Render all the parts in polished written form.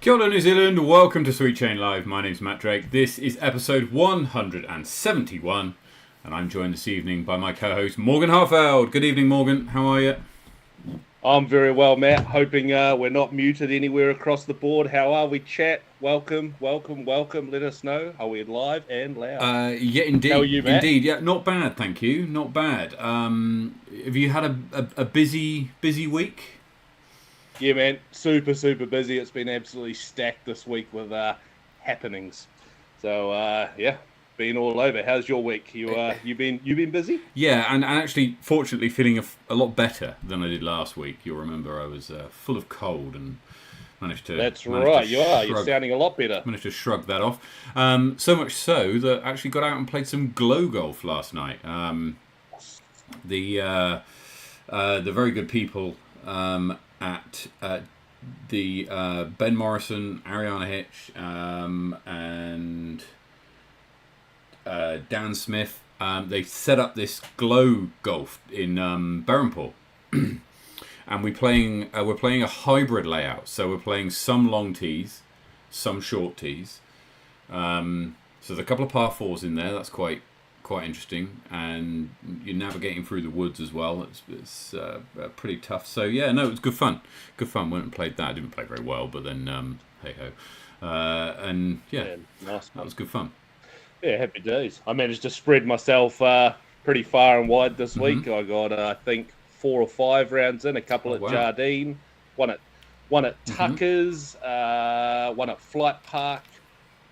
Kia ora, New Zealand. Welcome to Sweet Chain Live. My name's Matt Drake. This is episode 171, and I'm joined this evening by my co-host Morgan Harfeld. Good evening, Morgan. How are you? I'm very well, Matt. Hoping we're not muted anywhere across the board. How are we, chat? Welcome. Let us know. Are we live and loud? Yeah, indeed. How are you, Matt? Indeed, yeah. Not bad, thank you. Not bad. Have you had a busy week? Yeah, man. Super busy. It's been absolutely stacked this week with happenings. So yeah, been all over. How's your week? You been busy? Yeah, and actually, fortunately, feeling a lot better than I did last week. You'll remember I was full of cold and managed to. That's right. You are. You're sounding a lot better. Managed to shrug that off. So much so that I actually got out and played some glow golf last night. The very good people at the Ben Morrison, Ariana Hitch, and Dan Smith. They set up this glow golf in Berhampore, and we're playing a hybrid layout. So we're playing some long tees, some short tees. So there's a couple of par fours in there. That's quite interesting, and you're navigating through the woods as well. It's pretty tough. So yeah, no, it was good fun. Went and played that. I didn't play very well, but then hey ho, and yeah, nice. That was good fun. Yeah, happy days. I managed to spread myself pretty far and wide this week. I got I think 4 or 5 rounds in. A couple at Jardine, one at Tucker's, one at Flight Park.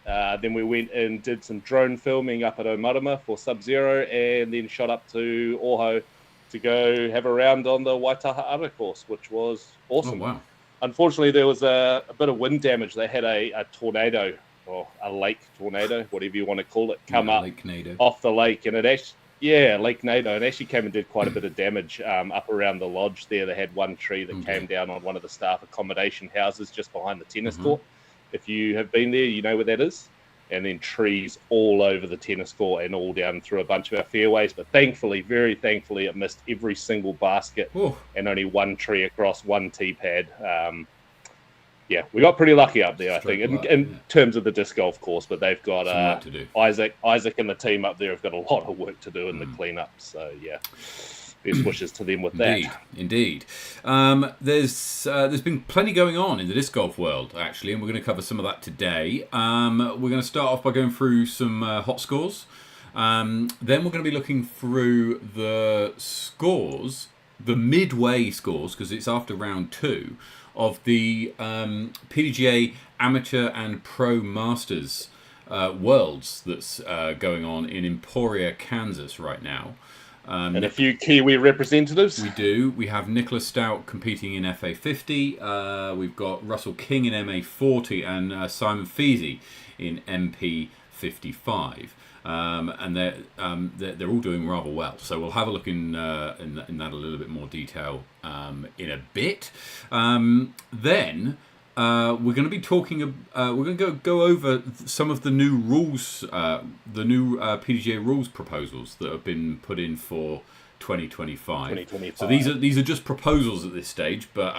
Then we went and did some drone filming up at Omarama for Sub-Zero, and then shot up to Oho to go have a round on the Waitaha Ara course, which was awesome. Oh, wow. Unfortunately, there was a bit of wind damage. They had a tornado, or a lake tornado, whatever you want to call it, come up off the lake, and it actually, Lake Nado, and actually came and did quite a bit of damage up around the lodge there. They had one tree that came down on one of the staff accommodation houses just behind the tennis court. If you have been there, you know where that is. And then trees all over the tennis court and all down through a bunch of our fairways. But thankfully, very thankfully, it missed every single basket and only one tree across one tee pad. Yeah, we got pretty lucky up there, I think, in terms of the disc golf course. But they've got Isaac and the team up there have got a lot of work to do in the cleanup. So, yeah. Best wishes to them with that. Indeed. There's been plenty going on in the disc golf world, actually, and we're going to cover some of that today. We're going to start off by going through some hot scores. Then we're going to be looking through the scores, the midway scores, because it's after round 2, of the PDGA Amateur and Pro Masters Worlds that's going on in Emporia, Kansas right now. And a few Kiwi representatives. We do. We have Nicholas Stout competing in FA50. We've got Russell King in MA40 and Simon Feasy in MP55. And they're all doing rather well. So we'll have a look in that a little bit more detail in a bit. Then. We're going to be talking. We're going to go over some of the new rules, the new PDGA rules proposals that have been put in for 2025. So these are just proposals at this stage, but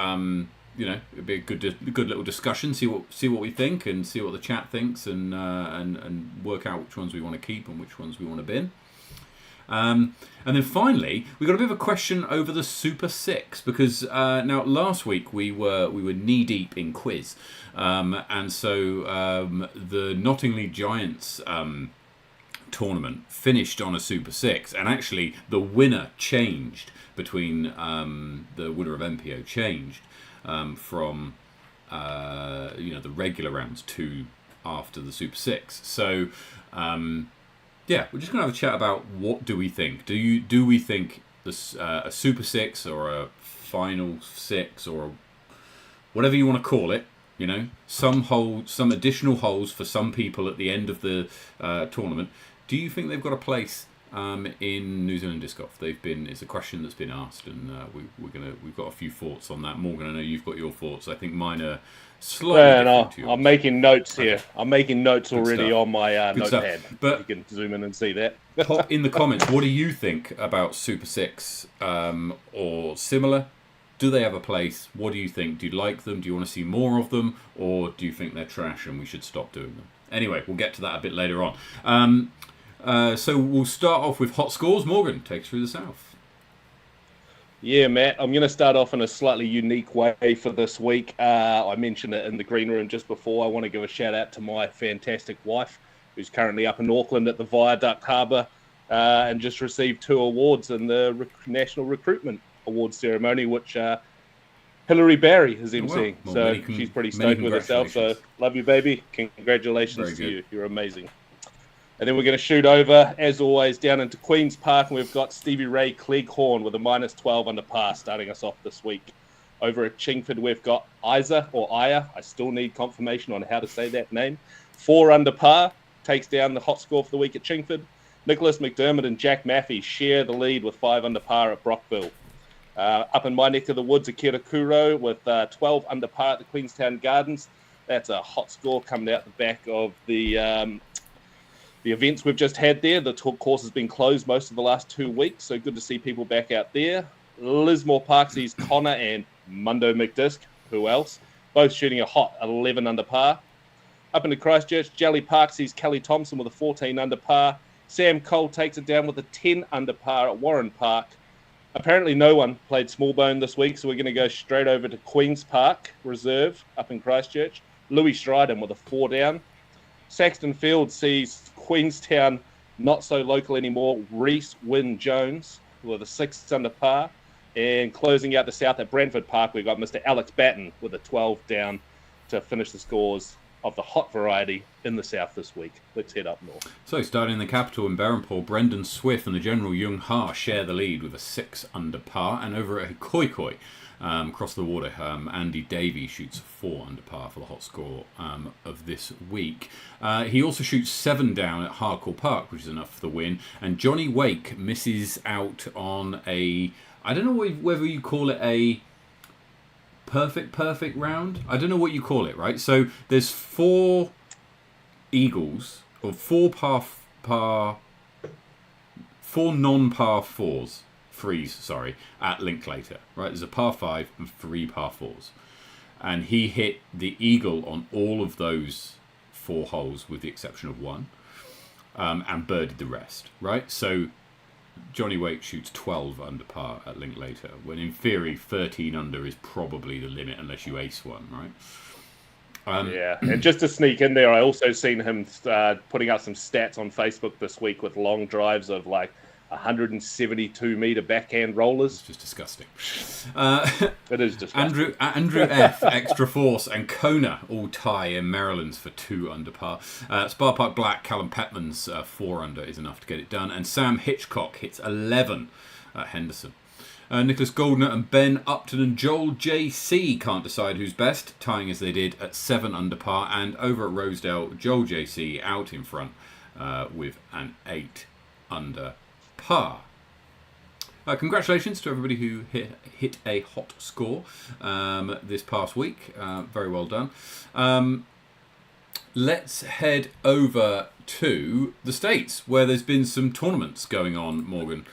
it'd be a good little discussion. See what we think, and see what the chat thinks, and work out which ones we want to keep and which ones we want to bin. And then finally, we got a bit of a question over the Super 6, because now last week we were knee deep in quiz, and so the Nottingham Giants tournament finished on a Super 6, and actually the winner changed between the winner of MPO changed from the regular rounds to after the Super 6. So. Yeah, we're just going to have a chat about what do we think. Do we think this a Super 6 or a Final 6 or whatever you want to call it? Some additional holes for some people at the end of the tournament. Do you think they've got a place in New Zealand disc golf? It's a question that's been asked, and we've got a few thoughts on that. Morgan, I know you've got your thoughts. I think mine are slightly different to yours. I'm making notes here. I'm making notes already on my Good notepad. But you can zoom in and see that. Pop in the comments, what do you think about Super 6 or similar Do they have a place? What do you think? Do you like them? Do you want to see more of them? Or do you think they're trash and we should stop doing them? Anyway, we'll get to that a bit later on. So we'll start off with hot scores. Morgan, take us through the South. Yeah, Matt, I'm going to start off in a slightly unique way for this week. I mentioned it in the green room just before. I want to give a shout out to my fantastic wife, who's currently up in Auckland at the Viaduct Harbour and just received 2 awards in the National Recruitment Awards ceremony, which Hilary Barry is emceeing. Well, so she's pretty stoked with herself. So love you, baby. Congratulations to you. You're amazing. And then we're going to shoot over, as always, down into Queen's Park, and we've got Stevie Ray Cleghorn with a -12 under par starting us off this week. Over at Chingford, we've got Aya. I still need confirmation on how to say that name. 4 under par, takes down the hot score for the week at Chingford. Nicholas McDermott and Jack Maffey share the lead with 5 under par at Brockville. Up in my neck of the woods, Akira Kuro with 12 under par at the Queenstown Gardens. That's a hot score coming out the back of the events we've just had there. The course has been closed most of the last 2 weeks, so good to see people back out there. Lismore Parksy's Connor and Mundo McDisk, who else? Both shooting a hot 11 under par. Up into Christchurch, Jelly Parksy's Kelly Thompson with a 14 under par. Sam Cole takes it down with a 10 under par at Warren Park. Apparently no one played Smallbone this week, so we're going to go straight over to Queen's Park Reserve up in Christchurch. Louis Stryden with a 4 down. Saxton Field sees Queenstown, not so local anymore, Reese Wynne Jones with a 6 under par. And closing out the South at Brantford Park, we've got Mr. Alex Batten with a 12 down to finish the scores of the hot variety in the South this week. Let's head up north. So starting in the capital in Berrenport, Brendan Swift and the General Jung Ha share the lead with a 6 under par. And over at Hikoi, across the water, Andy Davey shoots 4 under par for the hot score of this week. He also shoots 7 down at Harcourt Park, which is enough for the win. And Johnny Wake misses out on a, I don't know whether you call it a perfect round. I don't know what you call it, right? So there's 4 eagles, or 4 non-par 3s, at Linklater, right? There's a par 5 and 3 par 4s. And he hit the eagle on all of those 4 holes with the exception of 1, and birdied the rest, right? So Johnny Wake shoots 12 under par at Linklater, when in theory 13 under is probably the limit unless you ace one, right? Yeah, and just to sneak in there, I also seen him putting out some stats on Facebook this week with long drives of like 172-meter backhand rollers. It's just disgusting. It is disgusting. Andrew F, Extra Force, and Kona all tie in Maryland's for 2 under par. Spar Park Black, Callum Petman's 4 under is enough to get it done. And Sam Hitchcock hits 11 at Henderson. Nicholas Goldner and Ben Upton and Joel JC can't decide who's best, tying as they did at 7 under par. And over at Rosedale, Joel JC out in front with an 8 under par. Congratulations to everybody who hit a hot score this past week. Very well done. Let's head over to the States, where there's been some tournaments going on, Morgan.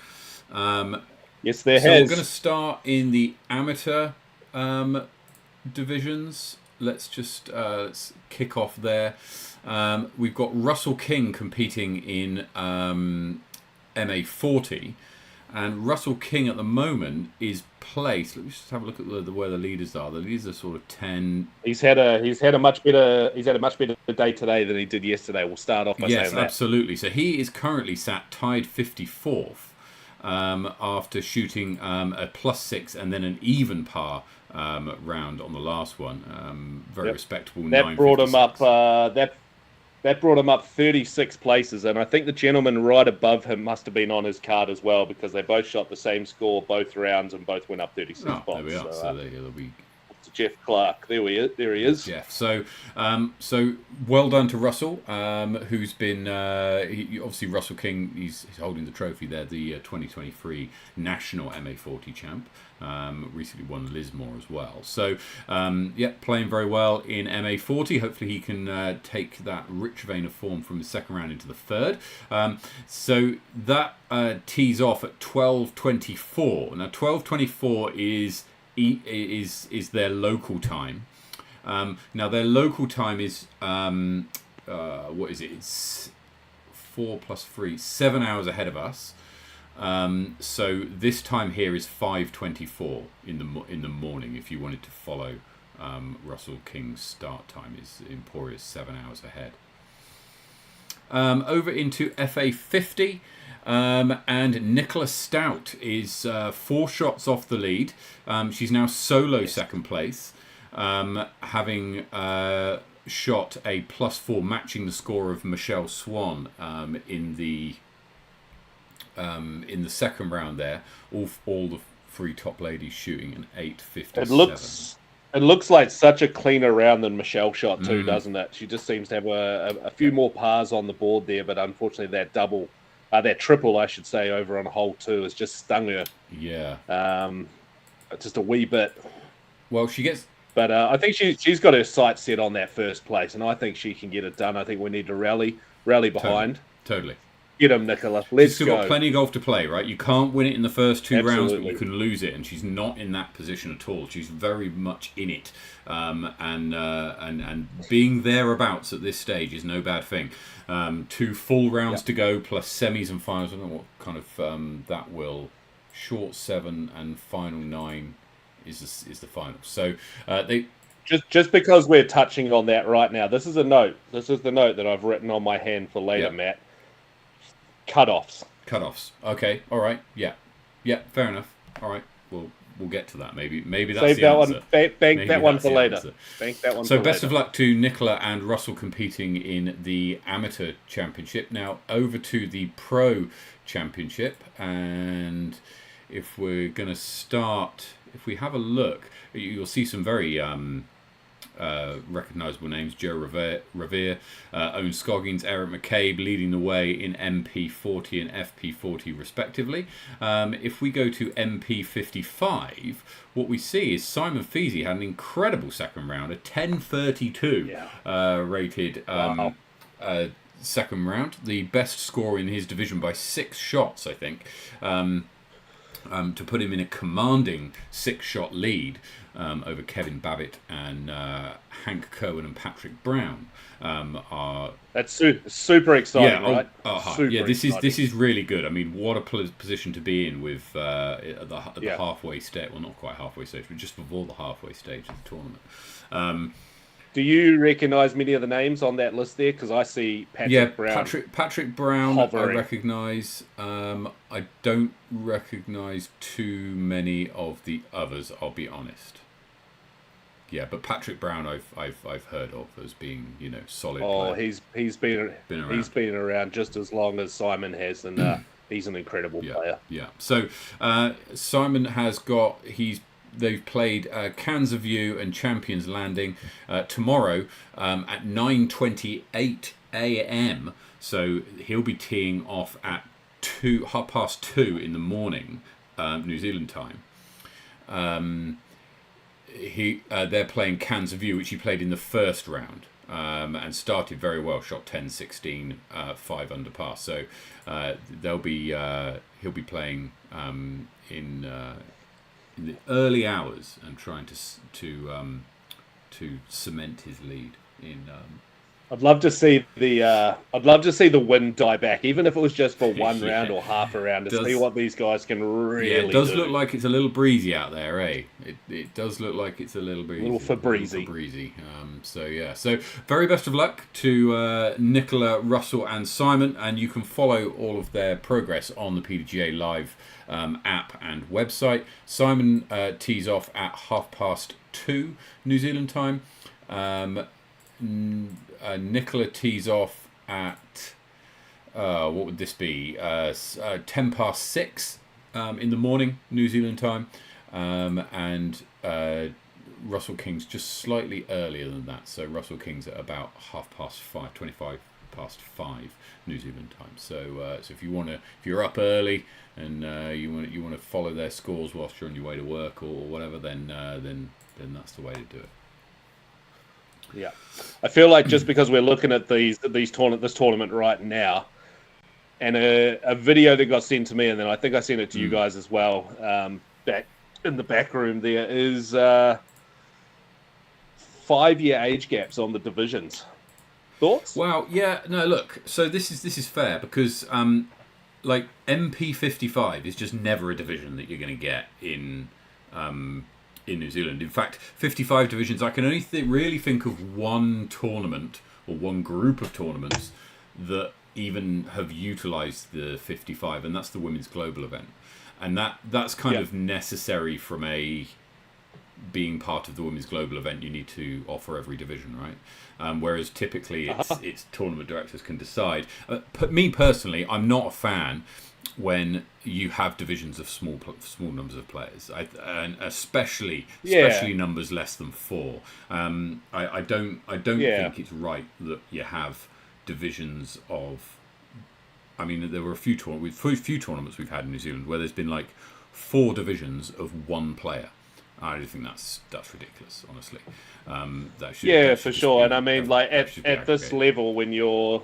Yes, there has. So we're going to start in the amateur divisions. Let's let's kick off there. We've got Russell King competing in MA40, and Russell King at the moment is placed. Let me just have a look at where the leaders are. The leaders are sort of 10. He's had a much better day today than he did yesterday. We'll start off by saying that. Yes, absolutely. So he is currently tied 54th after shooting a +6 and then an even par round on the last one. Very respectable. That brought him up. That brought him up 36 places, and I think the gentleman right above him must have been on his card as well, because they both shot the same score both rounds and both went up 36 spots. There we are. So there'll be Jeff Clark. There he is. Jeff. So well done to Russell, who's been obviously Russell King. He's holding the trophy there, the 2023 National MA40 champ. Recently won Lismore as well. So playing very well in MA40. Hopefully he can take that rich vein of form from the second round into the third. So that tees off at 12:24. Now 12:24 is is their local time. Now their local time is what is it? It's 4 + 3, 7 hours ahead of us. So this time here is 5:24 in the morning. If you wanted to follow Russell King's start time, is Emporia's 7 hours ahead. Over into FA50. And Nicola Stout is 4 shots off the lead. She's now solo second place, having shot a +4, matching the score of Michelle Swan in the second round. There, all the 3 top ladies shooting an 8:57. It looks like such a cleaner round than Michelle shot too, doesn't it? She just seems to have a few more pars on the board there, but unfortunately that triple, I should say, over on hole 2 has just stung her. Yeah. Just a wee bit. Well, she gets... But I think she's got her sights set on that first place, and I think she can get it done. I think we need to rally behind. Totally. Get him, Nicola. Let's go. She's still got plenty of golf to play, right? You can't win it in the first 2 rounds, but you can lose it, and she's not in that position at all. She's very much in it, and being thereabouts at this stage is no bad thing. 2 full rounds to go, plus semis and finals. I don't know what kind of that will. Short 7 and final 9 is the final. So they. Just because we're touching on that right now, this is a note. This is the note that I've written on my hand for later, Matt. Cutoffs. Okay. All right. Yeah. Fair enough. All right. We'll get to that. Maybe that's Save the that answer. One. Bank that one for later. So best of luck to Nicola and Russell competing in the amateur championship. Now over to the pro championship, and if we're going to start, if we have a look, you'll see some very recognisable names: Joe Revere, Owen Scoggins, Eric McCabe leading the way in MP40 and FP40 respectively. If we go to MP55, what we see is Simon Feasey had an incredible second round, a 10.32 rated second round, the best score in his division by 6 shots, I think. To put him in a commanding 6-shot lead over Kevin Babbitt and Hank Cohen and Patrick Brown. That's super exciting, right? This is really good. I mean, what a position to be in with at the halfway stage. Well, not quite halfway stage, but just before the halfway stage of the tournament. Do you recognise many of the names on that list there? Because I see Patrick Brown. Patrick Brown, hovering. I recognise. I don't recognise too many of the others. I'll be honest. Yeah, but Patrick Brown, I've heard of as being solid. Oh, player. He's been around. He's been around just as long as Simon has, and he's an incredible player. Yeah. So Simon has got They've played Kansas View and Champions Landing tomorrow at 9:28 a.m. So he'll be teeing off at 2:30 in the morning, New Zealand time. They're playing Kansas View, which he played in the first round and started very well. Shot 10-16, 5 under par. So he'll be playing in the early hours and trying to cement his lead in. I'd love to see the wind die back, even if it was just for one round or half a round, to see what these guys can really do. It does look like it's a little breezy out there, eh? It does look like it's a little breezy. A little breezy. So very best of luck to Nicola, Russell and Simon, and you can follow all of their progress on the PDGA Live app and website. Simon tees off at 2:30 New Zealand time. Nicola tees off at what would this be? 6:10 in the morning New Zealand time, and Russell King's just slightly earlier than that. So Russell King's at about 5:30, 25 past 5 New Zealand time. So if you're up early and you want to follow their scores whilst you're on your way to work or whatever, then that's the way to do it. Yeah, I feel like just because we're looking at this tournament right now, and a video that got sent to me, and then I think I sent it to you guys as well, that in the back room there is 5-year age gaps on the divisions. Thoughts? Well, yeah, no, look. So this is fair because like MP55 is just never a division that you're going to get in New Zealand. In fact, 55 divisions. I can only really think of one tournament or one group of tournaments that even have utilised the 55, and that's the Women's Global event, and that's kind of necessary from a being part of the Women's Global event. You need to offer every division, right? Whereas typically it's tournament directors can decide. Me personally, I'm not a fan when you have divisions of small numbers of players, and especially numbers less than 4. I don't think it's right that you have divisions of. I mean, there were a few tournaments we've had in New Zealand where there's been like 4 divisions of 1 player. I do think that's ridiculous, honestly. That should for sure. And I mean, like at this level, when you're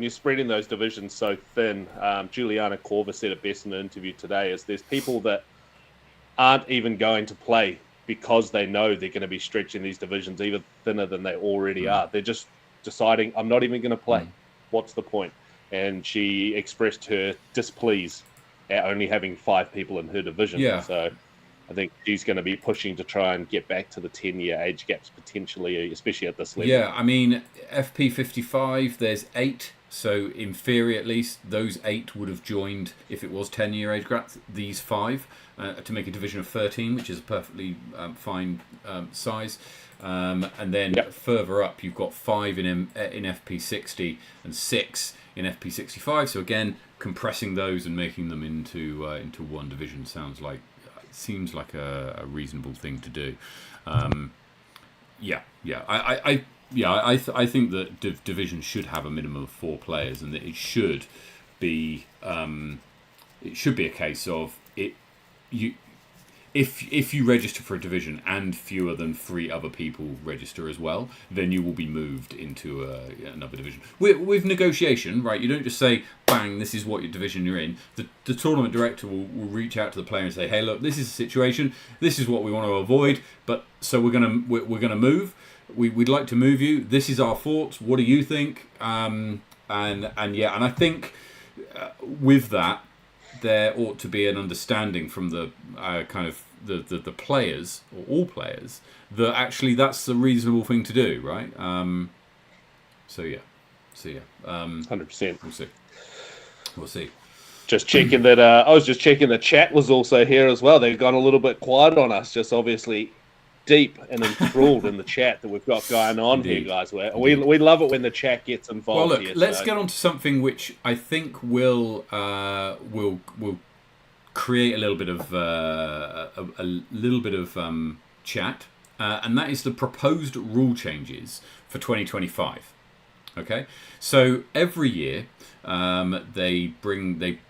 spreading those divisions so thin, Juliana Korver said it best in an interview today: is there's people that aren't even going to play because they know they're going to be stretching these divisions even thinner than they already are. They're just deciding, I'm not even going to play. What's the point? And she expressed her displeasure at only having 5 people in her division. Yeah. So I think she's going to be pushing to try and get back to the 10-year age gaps potentially, especially at this level. Yeah, I mean, FP55, there's 8. So in theory, at least, those 8 would have joined, if it was 10-year age gaps, these 5 to make a division of 13, which is a perfectly fine size. And then further up, you've got 5 in FP60 and 6 in FP65. So again, compressing those and making them into one division seems like a reasonable thing to do. I think that divisions should have a minimum of 4 players, and that it should be a case of it. If you register for a division and fewer than 3 other people register as well, then you will be moved into another division. With negotiation, right, you don't just say, bang, this is what your division you're in. The tournament director will reach out to the player and say, hey, look, this is the situation. This is what we want to avoid. But so we're gonna move. We'd like to move you. This is our thoughts. What do you think? And I think with that, there ought to be an understanding from the kind of the players, or all players, that actually that's the reasonable thing to do, right? 100%. We'll see. Just checking that. I was just checking the chat was also here as well. They've gone a little bit quiet on us, just obviously deep and enthralled in the chat that we've got going on here, guys. We love it when the chat gets involved. Well, look, let's get on to something which I think will create a little bit of chat, and that is the proposed rule changes for 2025. Okay, so every year they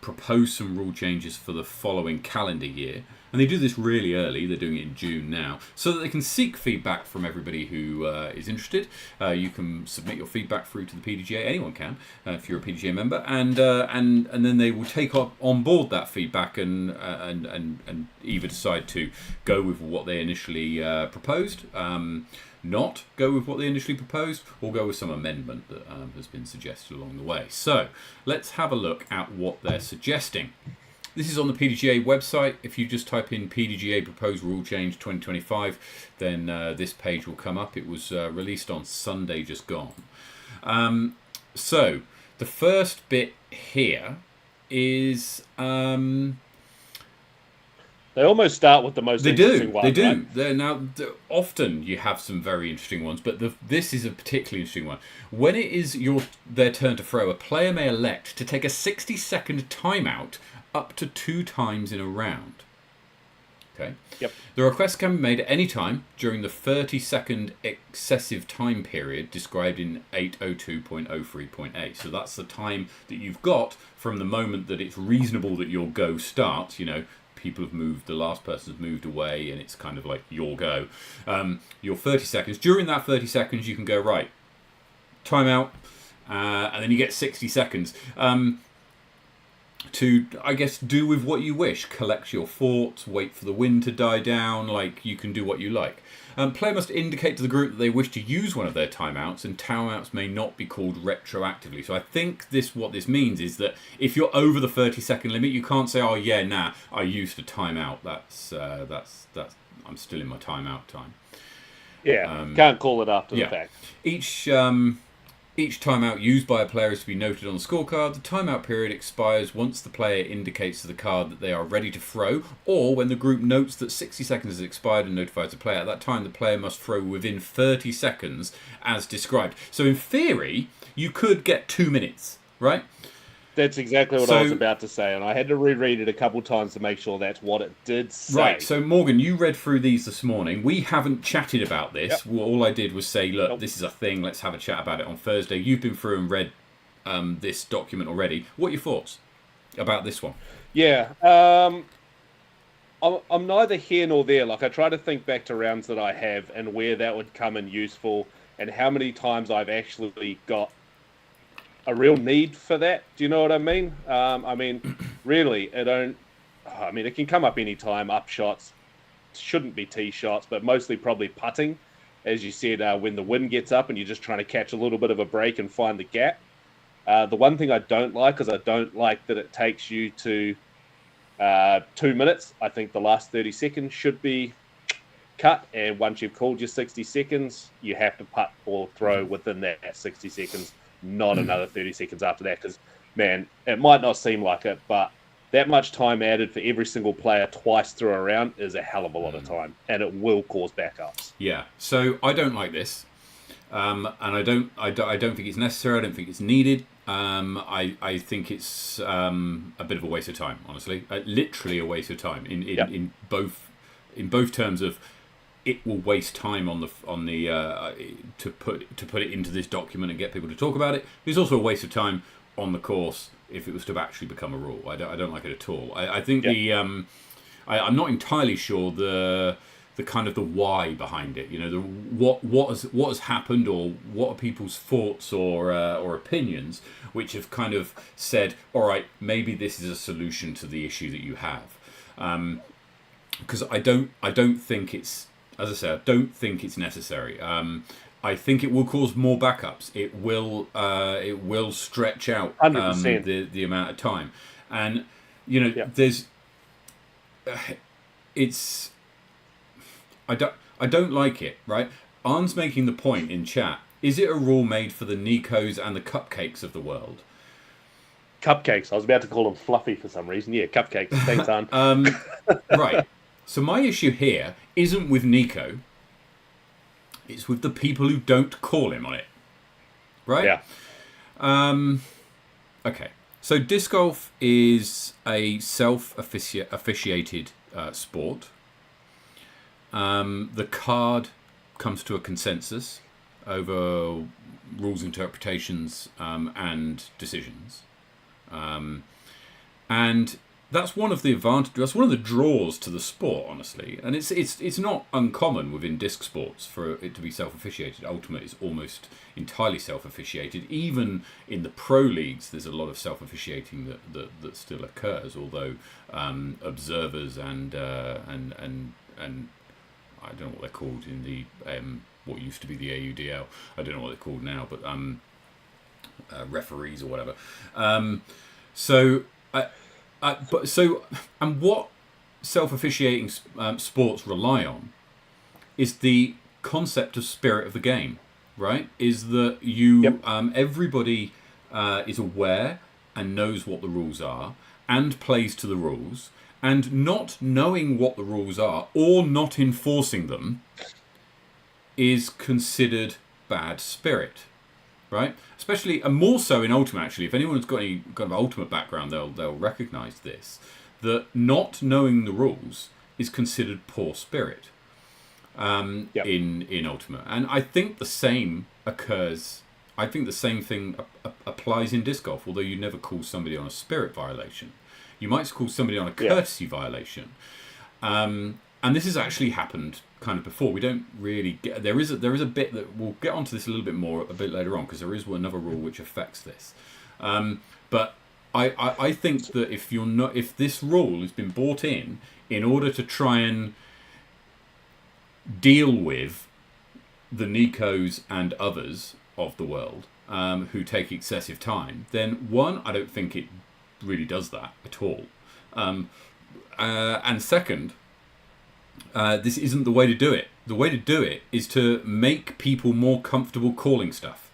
propose some rule changes for the following calendar year. And they do this really early. They're doing it in June now, so that they can seek feedback from everybody who is interested. You can submit your feedback through to the PDGA. Anyone can, if you're a PDGA member, and then they will take on board that feedback and either decide to go with what they initially proposed, not go with what they initially proposed, or go with some amendment that has been suggested along the way. So let's have a look at what they're suggesting. This is on the PDGA website. If you just type in PDGA Proposed Rule Change 2025, then this page will come up. It was released on Sunday just gone. So the first bit here is... They almost start with the most interesting one. They do. Right? Now, often you have some very interesting ones, but this is a particularly interesting one. When it is their turn to throw, a player may elect to take a 60-second timeout up to 2 times in a round. Okay. Yep. The request can be made at any time during the 30-second excessive time period described in 802.03.8. So that's the time that you've got from the moment that it's reasonable that your go starts. You know, people have moved, the last person's moved away, and it's kind of like your go. Your 30 seconds. During that 30 seconds, you can go, right, timeout, and then you get 60 seconds. I guess, do with what you wish. Collect your thoughts, wait for the wind to die down, like, you can do what you like. Player must indicate to the group that they wish to use one of their timeouts, and timeouts may not be called retroactively. So I think what this means is that if you're over the 30-second limit, you can't say, oh yeah, nah, I used a timeout. That's I'm still in my timeout time. Yeah, can't call it after the fact. Each timeout used by a player is to be noted on the scorecard. The timeout period expires once the player indicates to the card that they are ready to throw, or when the group notes that 60 seconds has expired and notifies the player. At that time, the player must throw within 30 seconds as described. So in theory, you could get 2 minutes, right? That's exactly what I was about to say, and I had to reread it a couple times to make sure that's what it did say. Right, so Morgan, you read through these this morning. We haven't chatted about this. Yep. Well, all I did was say, look, this is a thing, let's have a chat about it on Thursday. You've been through and read this document already. What are your thoughts about this one? Yeah, I'm neither here nor there. Like, I try to think back to rounds that I have and where that would come in useful, and how many times I've actually got a real need for that. Do you know what I mean? Really, it can come up any time. Up shots, shouldn't be tee shots, but mostly probably putting, as you said, when the wind gets up and you're just trying to catch a little bit of a break and find the gap. The one thing I don't like is I don't like that it takes you to 2 minutes. I think the last 30 seconds should be cut, and once you've called your 60 seconds, you have to putt or throw within that 60 seconds. Not another 30 seconds after that, because, man, it might not seem like it, but that much time added for every single player twice through a round is a hell of a lot of time, and it will cause backups. Yeah, so I don't like this, and I don't think it's necessary. I don't think it's needed. I think it's a bit of a waste of time, honestly. Literally a waste of time in both terms of. It will waste time on the to put it into this document and get people to talk about it. It's also a waste of time on the course if it was to actually become a rule. I don't like it at all. I think I'm not entirely sure the kind of the why behind it. You know, what has happened, or what are people's thoughts or opinions which have kind of said, all right, maybe this is a solution to the issue that you have. Because I don't think it's. As I say, I don't think it's necessary. I think it will cause more backups. It will stretch out the amount of time, and there's it's. I don't like it. Right, Arn's making the point in chat. Is it a rule made for the Nikos and the Cupcakes of the world? Cupcakes. I was about to call them fluffy for some reason. Yeah, cupcakes. Thanks, Arn. Right. So my issue here isn't with Nico. It's with the people who don't call him on it. Right? Yeah. Okay. So disc golf is a self-officiated sport. The card comes to a consensus over rules, interpretations, and decisions. And that's one of the advantages. That's one of the draws to the sport, honestly. And it's not uncommon within disc sports for it to be self-officiated. Ultimate is almost entirely self-officiated. Even in the pro leagues, there's a lot of self-officiating that still occurs. Although observers and I don't know what they're called in the what used to be the AUDL. I don't know what they're called now, but referees or whatever. And what self-officiating sports rely on is the concept of spirit of the game, right? Is that everybody is aware and knows what the rules are and plays to the rules, and not knowing what the rules are or not enforcing them is considered bad spirit. Right, especially and more so in Ultimate. Actually, if anyone's got any kind of Ultimate background, they'll recognise this. That not knowing the rules is considered poor spirit in Ultimate, and I think the same occurs. I think the same thing applies in disc golf. Although you never call somebody on a spirit violation, you might call somebody on a courtesy violation. And this has actually happened kind of before. We don't really get there is a bit that we'll get onto this a little bit more a bit later on, because there is another rule which affects this. But I think that if this rule has been brought in order to try and deal with the Nikos and others of the world who take excessive time, then one, I don't think it really does that at all. And second, this isn't the way to do it. The way to do it is to make people more comfortable calling stuff,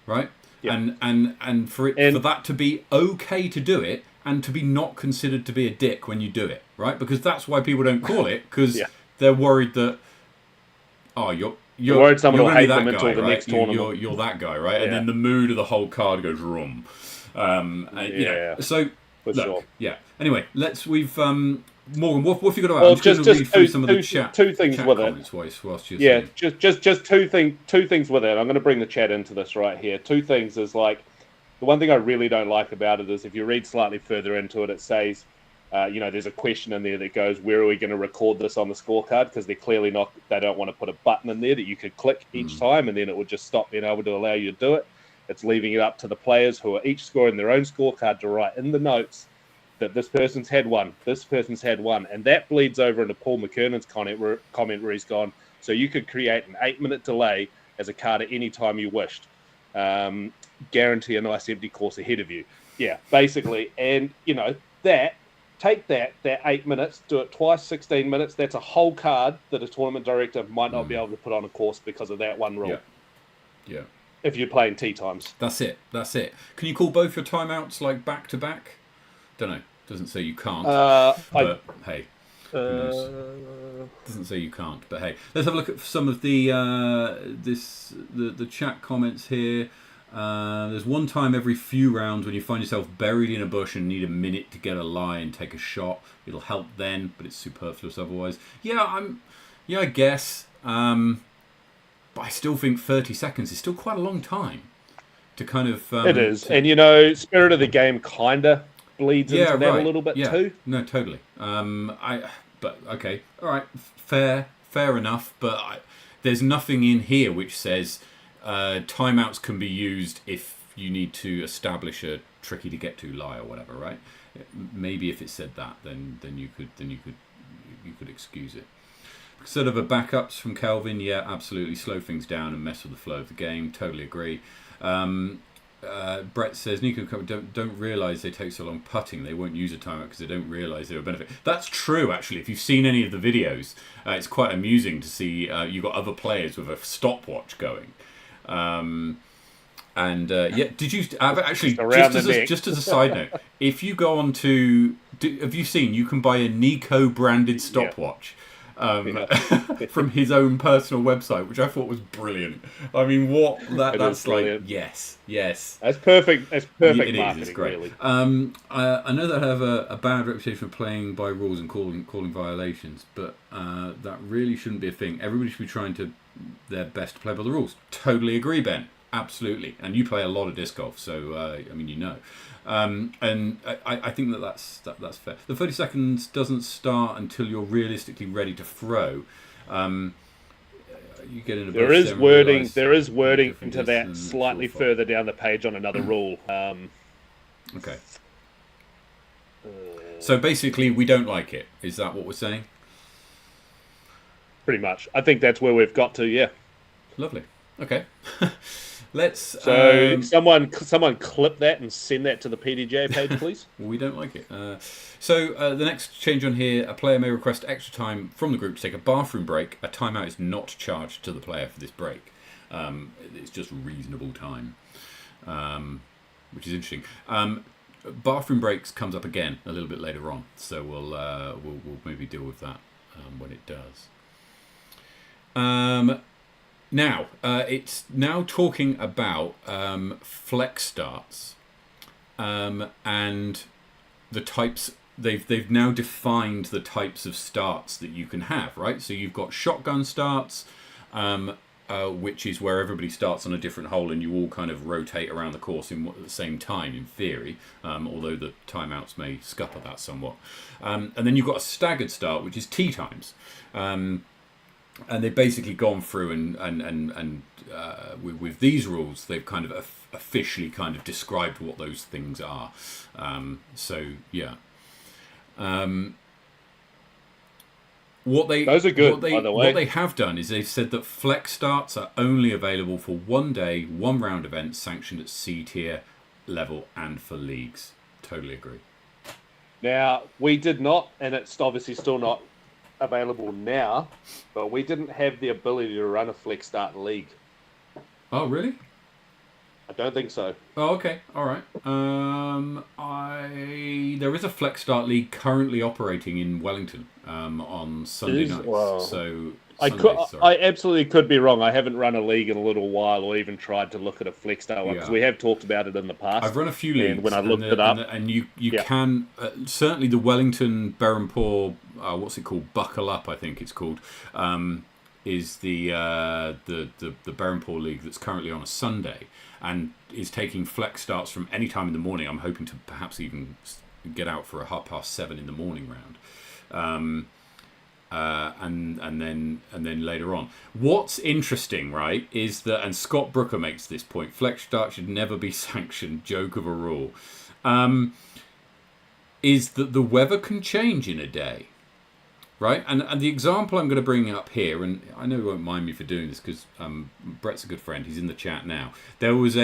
right? Yep. And for that to be okay to do it, and to be not considered to be a dick when you do it, right? Because that's why people don't call it, because they're worried that you're worried someone will hate them guy, until the right? next tournament. You're that guy, right? Yeah. And then the mood of the whole card goes wrong. So for sure. Yeah. Anyway, Morgan, what have you got to add? Well, I'm just going to read through some of the chat. Two things with it. Just two things with it. I'm going to bring the chat into this right here. Two things is the one thing I really don't like about it is if you read slightly further into it, it says, there's a question in there that goes, where are we going to record this on the scorecard? Because they're clearly they don't want to put a button in there that you could click each time, and then it would just stop being able to allow you to do it. It's leaving it up to the players who are each scoring their own scorecard to write in the notes that this person's had one, and that bleeds over into Paul McKernan's comment where he's gone, so you could create an 8-minute delay as a card at any time you wished. Guarantee a nice empty course ahead of you. Yeah, basically. And, take that 8 minutes, do it twice, 16 minutes. That's a whole card that a tournament director might not be able to put on a course because of that one rule. Yeah. If you're playing tee times. That's it. Can you call both your timeouts back to back? Don't know. Doesn't say you can't. Hey. Doesn't say you can't, but hey. Let's have a look at some of the chat comments here. There's one time every few rounds when you find yourself buried in a bush and need a minute to get a lie and take a shot. It'll help then, but it's superfluous otherwise. I guess. But I still think 30 seconds is still quite a long time to kind of... it is. And, spirit of the game kind of bleeds into that a little bit too. No, totally. But, okay. All right. Fair enough. But there's nothing in here which says timeouts can be used if you need to establish a tricky to get to lie or whatever, right? Maybe if it said that, then you could excuse it. Sort of a backups from Kelvin, absolutely, slow things down and mess with the flow of the game. Totally agree. Brett says Nico don't realise they take so long putting. They won't use a timeout because they don't realise they're a benefit. That's true, actually. If you've seen any of the videos, it's quite amusing to see you've got other players with a stopwatch going. Did you actually just as a side note? If you go on to, have you seen? You can buy a Nico branded stopwatch. From his own personal website, which I thought was brilliant. I mean, that's like, yes. That's perfect. That's perfect. It is. It's great. Really. I know that I have a bad reputation for playing by rules and calling violations, but that really shouldn't be a thing. Everybody should be trying their best to play by the rules. Totally agree, Ben. Absolutely. And you play a lot of disc golf, so and I think that's fair. The 30 seconds doesn't start until you're realistically ready to throw. You get in a there is wording to that slightly further down the page on another rule. Okay. So basically, we don't like it. Is that what we're saying? Pretty much. I think that's where we've got to. Yeah. Lovely. Okay. Let's. Someone clip that and send that to the PDJ page, please. We don't like it. The next change on here: a player may request extra time from the group to take a bathroom break. A timeout is not charged to the player for this break. It's just reasonable time, which is interesting. Bathroom breaks comes up again a little bit later on, so we'll maybe deal with that when it does. Now, it's now talking about flex starts and the types. They've now defined the types of starts that you can have, right? So you've got shotgun starts, which is where everybody starts on a different hole and you all kind of rotate around the course at the same time, in theory, although the timeouts may scupper that somewhat. And then you've got a staggered start, which is tee times. and they've basically gone through and with these rules, they've kind of officially kind of described what those things are. So yeah. Those are good, by the way. What they have done is they've said that flex starts are only available for 1 day, 1 round events sanctioned at C tier level and for leagues. Totally agree. Now, we did not, and it's obviously still not available now, but we didn't have the ability to run a flex start league. Oh, really? I don't think so. Oh, okay. All right. There is a flex start league currently operating in Wellington on Sunday nights. Wow. So I absolutely could be wrong. I haven't run a league in a little while, or even tried to look at a flex start one, because we have talked about it in the past. I've run a few leagues, and when I looked it up, and you can certainly the Wellington Berhampore, what's it called? Buckle Up, I think it's called. Is the Berhampore League that's currently on a Sunday and is taking flex starts from any time in the morning. I'm hoping to perhaps even get out for a 7:30 in the morning round, and then later on. What's interesting, right, is that, and Scott Brooker makes this point: flex start should never be sanctioned. Joke of a rule, is that the weather can change in a day. Right, and the example I'm going to bring up here, and I know he won't mind me for doing this because Brett's a good friend. He's in the chat now. You've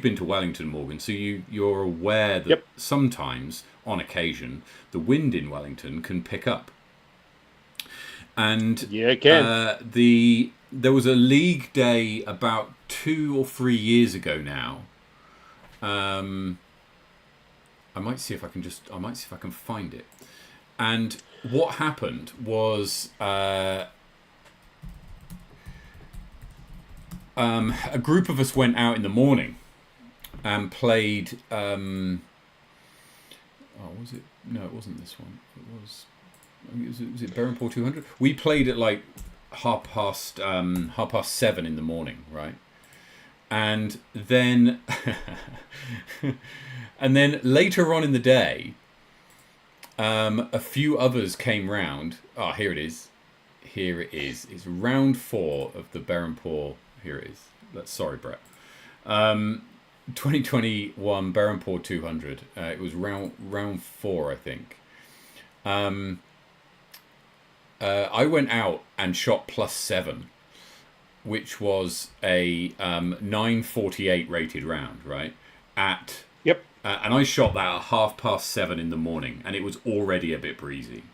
been to Wellington, Morgan, so you're aware that sometimes, on occasion, the wind in Wellington can pick up. And it can. There was a league day about 2 or 3 years ago now. I might see if I can find it. And what happened was a group of us went out in the morning and played. Was it? No, it wasn't this one. Was it Berhampore 200? We played at like 7:30 in the morning, right? And then later on in the day, a few others came round. Here it is. It's round 4 of the Berhampore. Here it is. Sorry, Brett. 2021 Berhampore 200. It was round 4, I think. I went out and shot +7, which was a 9:48 rated round, right? And I shot that at 7:30 in the morning, and it was already a bit breezy.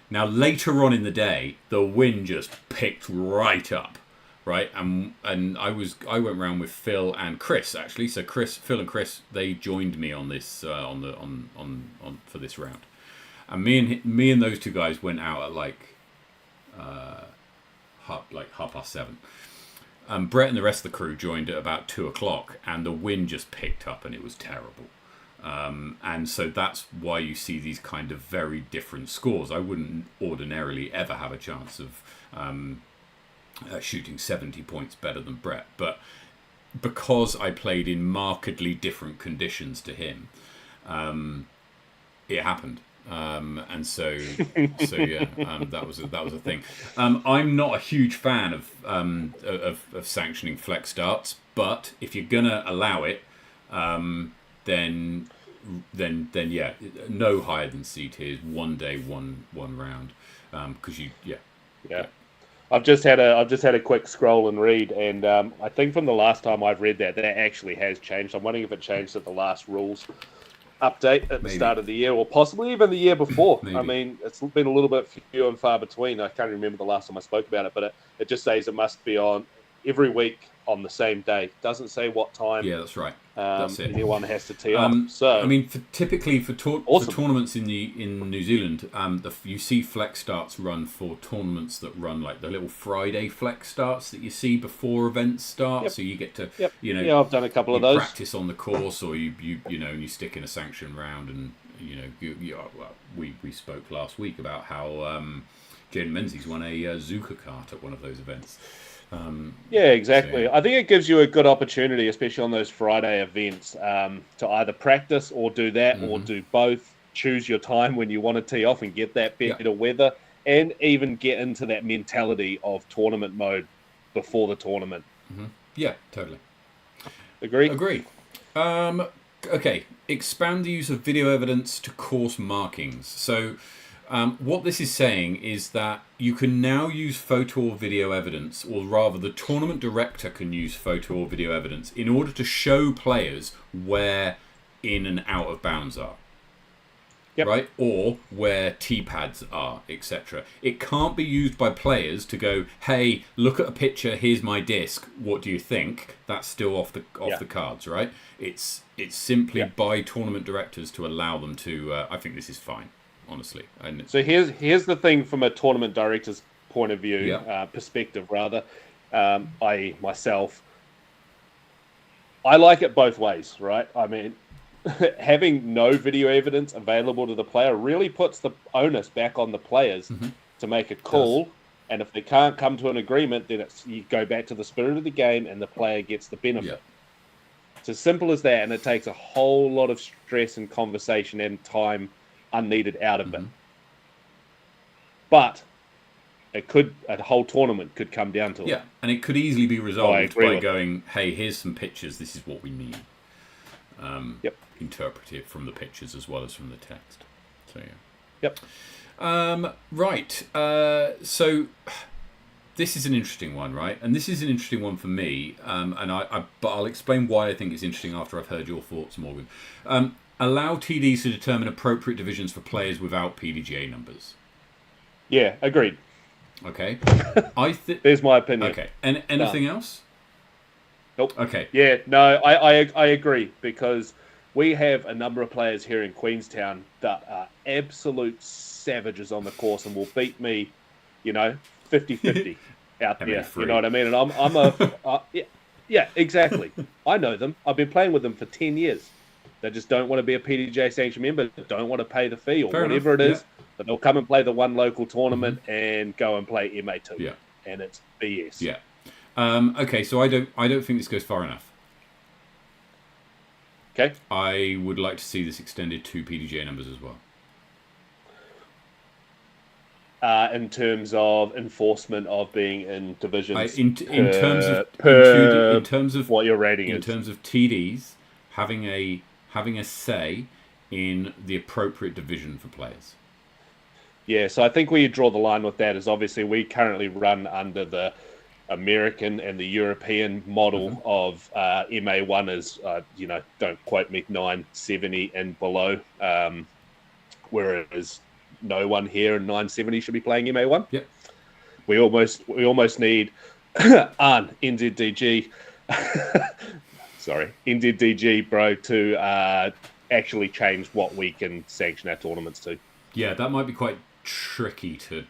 Now, later on in the day, the wind just picked right up, right? And I went round with Phil and Chris, actually. So Phil and Chris, they joined me on this for this round, and me and those two guys went out at like 7:30. Brett and the rest of the crew joined at about 2:00, and the wind just picked up, and it was terrible. And so that's why you see these kind of very different scores. I wouldn't ordinarily ever have a chance of shooting 70 points better than Brett, but because I played in markedly different conditions to him, it happened. And so yeah, that was a thing. I'm not a huge fan of sanctioning flex starts, but if you're gonna allow it, then yeah, no higher than C tiers, 1 day, one round, because yeah. I've just had a quick scroll and read, and I think from the last time I've read that actually has changed. I'm wondering if it changed at the last rules update at the start of the year, or possibly even the year before. I mean, it's been a little bit few and far between. I can't remember the last time I spoke about it, but it just says it must be on every week on the same day. It doesn't say what time. Yeah, that's right. That's it. Anyone has to tee off. So I mean, typically for tournaments in New Zealand, you see flex starts run for tournaments that run like the little Friday flex starts that you see before events start. So you get to I've done a couple of those. Practice on the course, or you stick in a sanction round, and we spoke last week about how Jaden Menzies won a Zuka kart at one of those events. Exactly. So, I think it gives you a good opportunity, especially on those Friday events, to either practice or do that, or do both. Choose your time when you want to tee off and get that better weather, and even get into that mentality of tournament mode before the tournament. Mm-hmm. Yeah, totally. Agree. Okay, expand the use of video evidence to course markings. So what this is saying is that you can now use photo or video evidence, or rather the tournament director can use photo or video evidence in order to show players where in and out of bounds are. Yep. Right? Or where T-pads are, etc. It can't be used by players to go, hey, look at a picture, here's my disc, what do you think? That's still off the cards, right? It's simply by tournament directors to allow them to, I think this is fine, honestly. So here's the thing from a tournament director's point of view, perspective rather, i.e. myself. I like it both ways, right? I mean, having no video evidence available to the player really puts the onus back on the players to make a call. And if they can't come to an agreement, then you go back to the spirit of the game and the player gets the benefit. Yeah. It's as simple as that, and it takes a whole lot of stress and conversation and time unneeded out of it. But a whole tournament could come down to it. Yeah, and it could easily be resolved by going, hey, here's some pictures, this is what we need. Interpret it from the pictures as well as from the text. So right. So this is an interesting one, right? And this is an interesting one for me. But I'll explain why I think it's interesting after I've heard your thoughts, Morgan. Allow TDs to determine appropriate divisions for players without PDGA numbers. Yeah, agreed. Okay. There's my opinion. Okay. And anything else? Nope. Okay. Yeah, no, I agree, because we have a number of players here in Queenstown that are absolute savages on the course and will beat me, 50-50 out there. You know what I mean? And I'm yeah, exactly. I know them. I've been playing with them for 10 years. They just don't want to be a PDGA sanctioned member, don't want to pay the fee or whatever it is. But they'll come and play the one local tournament and go and play MA2. Yeah. And it's BS. Yeah. Okay, so I don't think this goes far enough. Okay. I would like to see this extended to PDGA numbers as well. In terms of enforcement of being in divisions, in terms of what your rating is, in terms of TDs having a say in the appropriate division for players. Yeah, so I think where you draw the line with that is obviously we currently run under the American and the European model of MA1 is, don't quote me, 970 and below, whereas no one here in 970 should be playing MA1. Yep. We almost need NZDG, NZDG, bro, to actually change what we can sanction our tournaments to. Yeah, that might be quite tricky to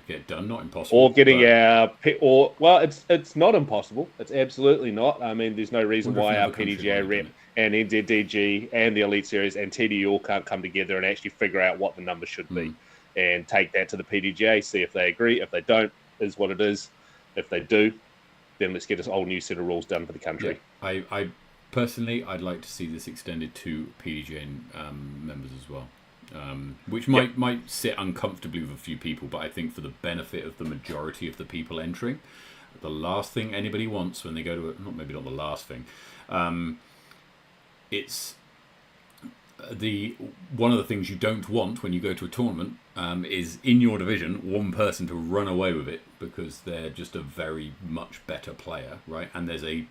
get done. Not impossible. Or getting it's not impossible. It's absolutely not. I mean, there's no reason why our PDGA rep and NZDG and the Elite Series and TDU all can't come together and actually figure out what the number should be and take that to the PDGA, see if they agree. If they don't, is what it is. If they do, then let's get a whole new set of rules done for the country. Yeah. I personally, I'd like to see this extended to PDGA members as well. Which might sit uncomfortably with a few people, but I think for the benefit of the majority of the people entering, the last thing anybody wants when they go to maybe not the last thing, it's one of the things you don't want when you go to a tournament is in your division one person to run away with it because they're just a very much better player, right? And there's a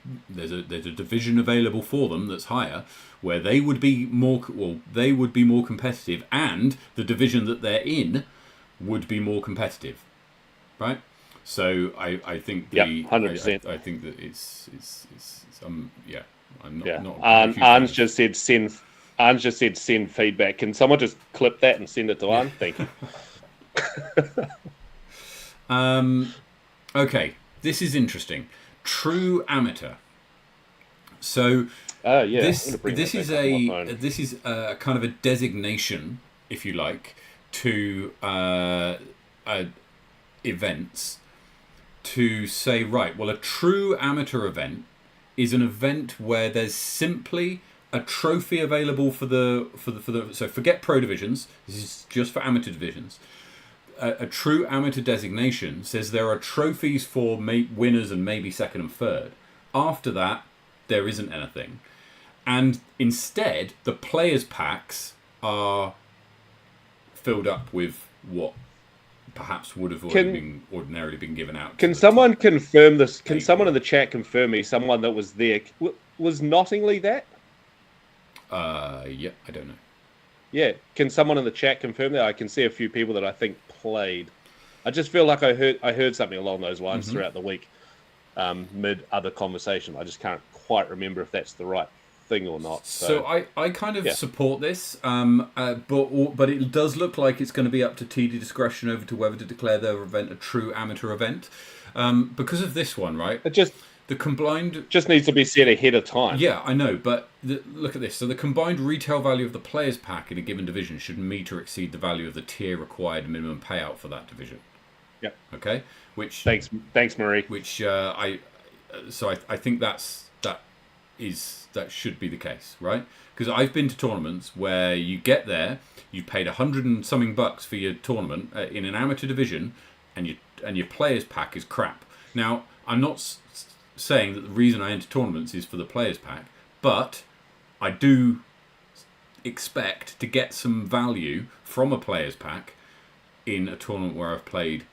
division available for them that's higher where they would be more competitive, and the division that they're in would be more competitive, right? So I think 100%. I think that it's I'm not. Yeah. Not Arn's just said send. Arn's just said send feedback. Can someone just clip that and send it to Arn? Thank you. Okay, this is interesting. True amateur. So this is a kind of a designation, if you like, to events to say, right, well, a true amateur event is an event where there's simply a trophy available for the so forget pro divisions, this is just for amateur divisions. a true amateur designation says there are trophies for winners and maybe second and third. After that, there isn't anything. And instead, the players' packs are filled up with what perhaps would have ordinarily been given out. Can someone confirm this? Can someone in the chat confirm me? Someone that was there was Nottingley that? Yeah, I don't know. Yeah, can someone in the chat confirm that? I can see a few people that I think played. I just feel like I heard something along those lines throughout the week, mid other conversation. I just can't quite remember if that's the right thing or not. So I kind of support this, but it does look like it's going to be up to TD discretion over to whether to declare their event a true amateur event, because of this one, right? The combined just needs to be set ahead of time. Yeah, I know, but look at this. So the combined retail value of the players' pack in a given division should meet or exceed the value of the tier required minimum payout for that division. Yep. Okay. Which thanks, Marie. Which I think that should be the case, right? Because I've been to tournaments where you get there, you paid $100 and something for your tournament in an amateur division, and your players' pack is crap. Now, I'm not saying that the reason I enter tournaments is for the players pack, but I do expect to get some value from a players pack in a tournament where I've played,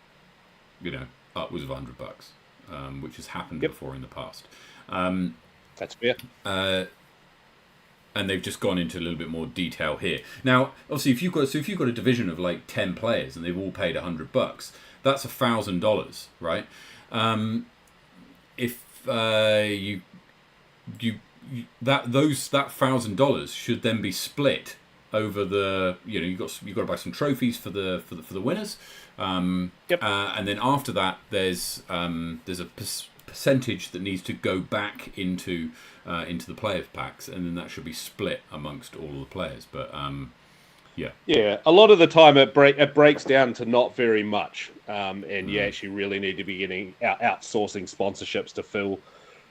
upwards of $100, which has happened before in the past. That's fair. And they've just gone into a little bit more detail here. Now, obviously, if you've got a division of like 10 players and they've all paid $100, that's $1,000, right? If that $1,000 should then be split over the you've got to buy some trophies for the winners, and then after that there's a percentage that needs to go back into the players packs, and then that should be split amongst all of the players. But a lot of the time it breaks down to not very much, and you actually really need to be getting outsourcing sponsorships to fill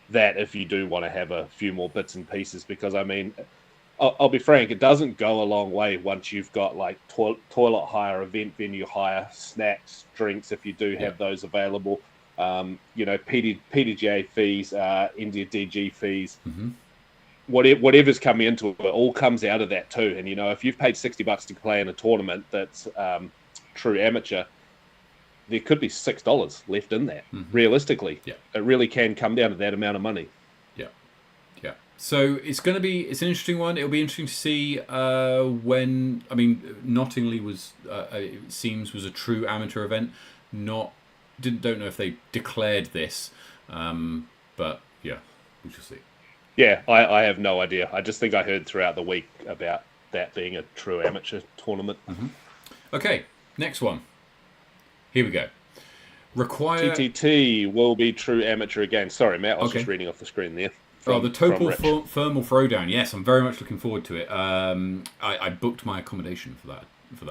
that if you do want to have a few more bits and pieces. Because I mean, I'll be frank, it doesn't go a long way once you've got like toilet hire, event venue hire, snacks, drinks if you do have those available. PDGA fees, India DG fees. Whatever's coming into it all comes out of that too. And if you've paid $60 to play in a tournament that's true amateur, there could be $6 left in that. Realistically, it really can come down to that amount of money. So it's an interesting one. It'll be interesting to see when. I mean, Nottingley was it seems was a true amateur event. Don't know if they declared this, but we shall see. Yeah, I have no idea. I just think I heard throughout the week about that being a true amateur tournament. Okay, next one. Here we go. TTT will be true amateur again. Sorry, Matt, I was just reading off the screen there. The Topol Thermal Throwdown. Yes, I'm very much looking forward to it. I booked my accommodation for that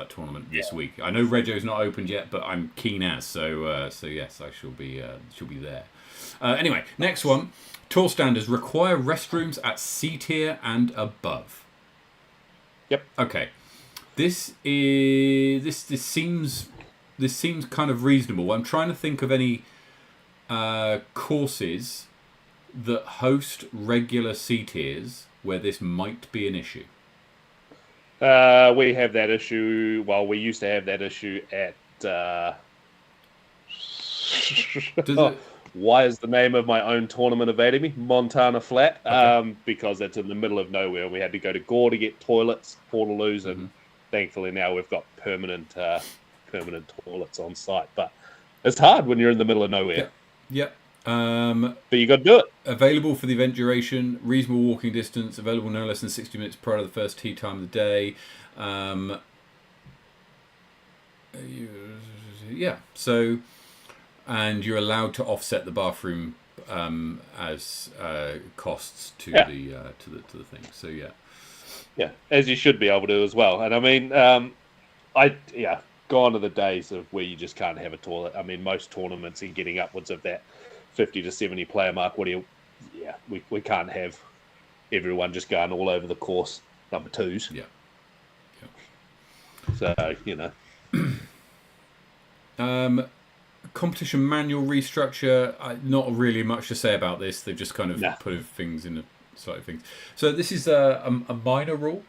tournament this week. I know Reggio's not opened yet, but I'm keen as. So yes, I shall be there. Anyway, next one. Tour standards require restrooms at C tier and above. Yep. Okay. This seems kind of reasonable. I'm trying to think of any courses that host regular C tiers where this might be an issue. We have that issue. Well, we used to have that issue at. Why is the name of my own tournament evading me? Montana Flat, because it's in the middle of nowhere. We had to go to Gore to get toilets, Portaloos, and thankfully now we've got permanent toilets on site. But it's hard when you're in the middle of nowhere. Yep. But you got to do it. Available for the event duration, reasonable walking distance, available no less than 60 minutes prior to the first tee time of the day. So, and you're allowed to offset the bathroom as costs to the thing. So yeah, as you should be able to as well. And I mean, gone are the days of where you just can't have a toilet. I mean, most tournaments are getting upwards of that 50 to 70 player mark. We can't have everyone just going all over the course number twos. Yeah. So Competition manual restructure. Not really much to say about this. They've just kind of put things in a side of things. So this is a minor rule.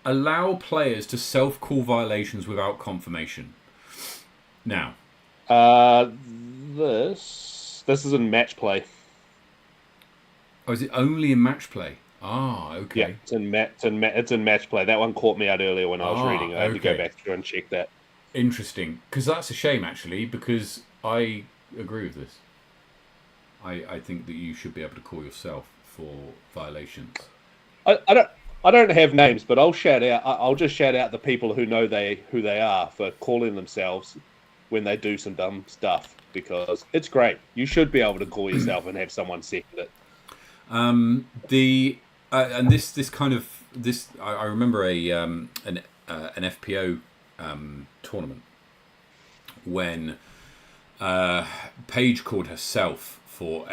Allow players to self-call violations without confirmation. Now, this is in match play. Oh, is it only in match play? Ah, okay. Yeah, it's in match play. That one caught me out earlier when I was reading. I had to go back through and check that. Interesting, because that's a shame actually. Because I agree with this. I think that you should be able to call yourself for violations. I don't have names, but I'll shout out. I'll just shout out the people who know who they are for calling themselves when they do some dumb stuff, because it's great. You should be able to call yourself and have someone second it. And this kind of I remember an FPO tournament when Paige Pierce called herself for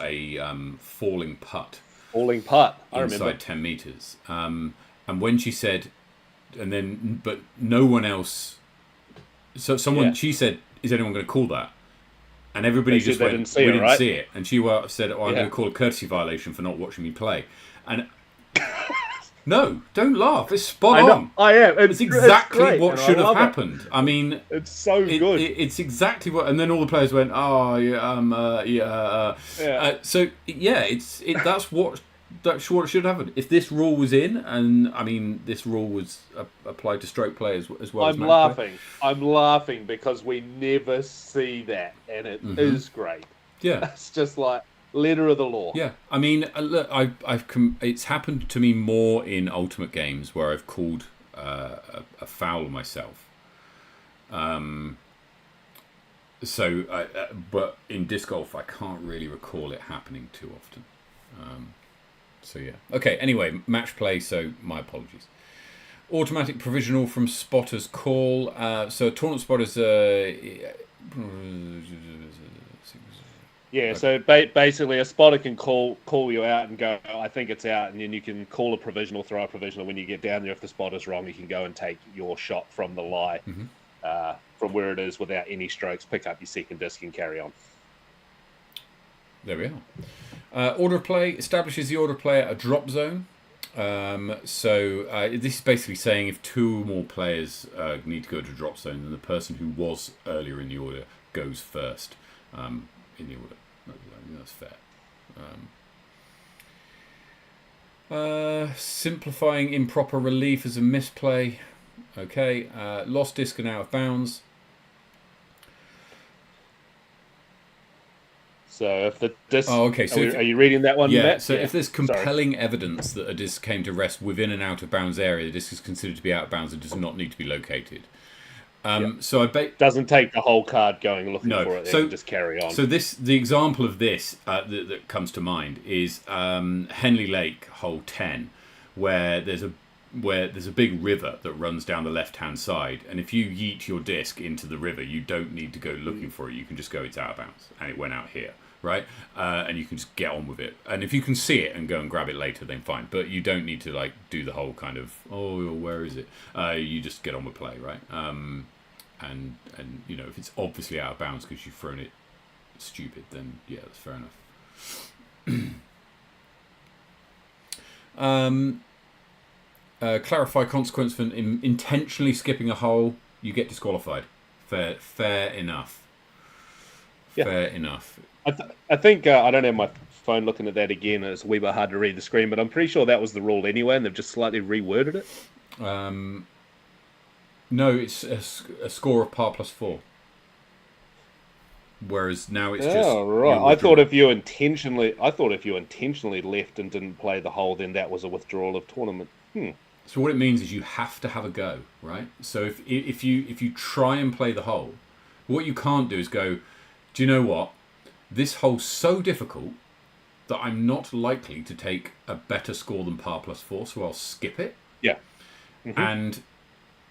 a falling putt. Falling putt. I inside remember 10 meters. And when she said, but no one else. So she said, "Is anyone going to call that?" And everybody just went, "We didn't see it." And she said, "Oh, I'm going to call a courtesy violation for not watching me play." And no, don't laugh. It's spot on. I am. It's exactly what should have happened. I mean, it's so good. It's exactly what. And then all the players went, "Oh, yeah, so yeah, that's what should have happened. If this rule was in, and I mean, this rule was applied to stroke players as well. I'm laughing because we never see that, and it is great. Yeah, it's just like letter of the law. Yeah, I mean, look, it's happened to me more in Ultimate games where I've called a foul myself. But in disc golf, I can't really recall it happening too often. So yeah. Okay. Anyway, match play. So my apologies. Automatic provisional from spotter's call. So tournament spotters. Yeah, so basically a spotter can call you out and go, I think it's out, and then you can call a provisional, throw a provisional. When you get down there, if the spotter's wrong, you can go and take your shot from the lie, from where it is without any strokes, pick up your second disc and carry on. There we are. Order of play establishes the order of play at a drop zone. This is basically saying if two or more players need to go to a drop zone, then the person who was earlier in the order goes first in the order. I think that's fair. Simplifying improper relief as a misplay. Okay. Lost disc and out of bounds. So if the disc... Oh, okay. So are you reading that one, Yeah, Matt? so if there's compelling evidence that a disc came to rest within an out-of-bounds area, the disc is considered to be out of bounds and does not need to be located. So doesn't take the whole card going looking for it, and just carry on. So the example of this that comes to mind is Henley Lake, hole 10, where there's a big river that runs down the left-hand side, and if you yeet your disc into the river, you don't need to go looking for it. You can just go, it's out of bounds, and it went out here, right? And you can just get on with it. And if you can see it and go and grab it later, then fine. But you don't need to do the whole kind of, where is it? You just get on with play, right? And if it's obviously out of bounds because you've thrown it stupid, then yeah, that's fair enough. Clarify consequence for intentionally skipping a hole. You get disqualified. Fair enough. Yeah. Fair enough. I think I don't have my phone looking at that again. It's a wee bit hard to read the screen, but I'm pretty sure that was the rule anyway, and they've just slightly reworded it. No, it's a score of par +4. Whereas now it's just. Oh right. I thought if you intentionally left and didn't play the hole, then that was a withdrawal of tournament. So what it means is you have to have a go, right? So if you try and play the hole, what you can't do is go, do you know what? This hole's so difficult that I'm not likely to take a better score than par +4, so I'll skip it. Yeah. And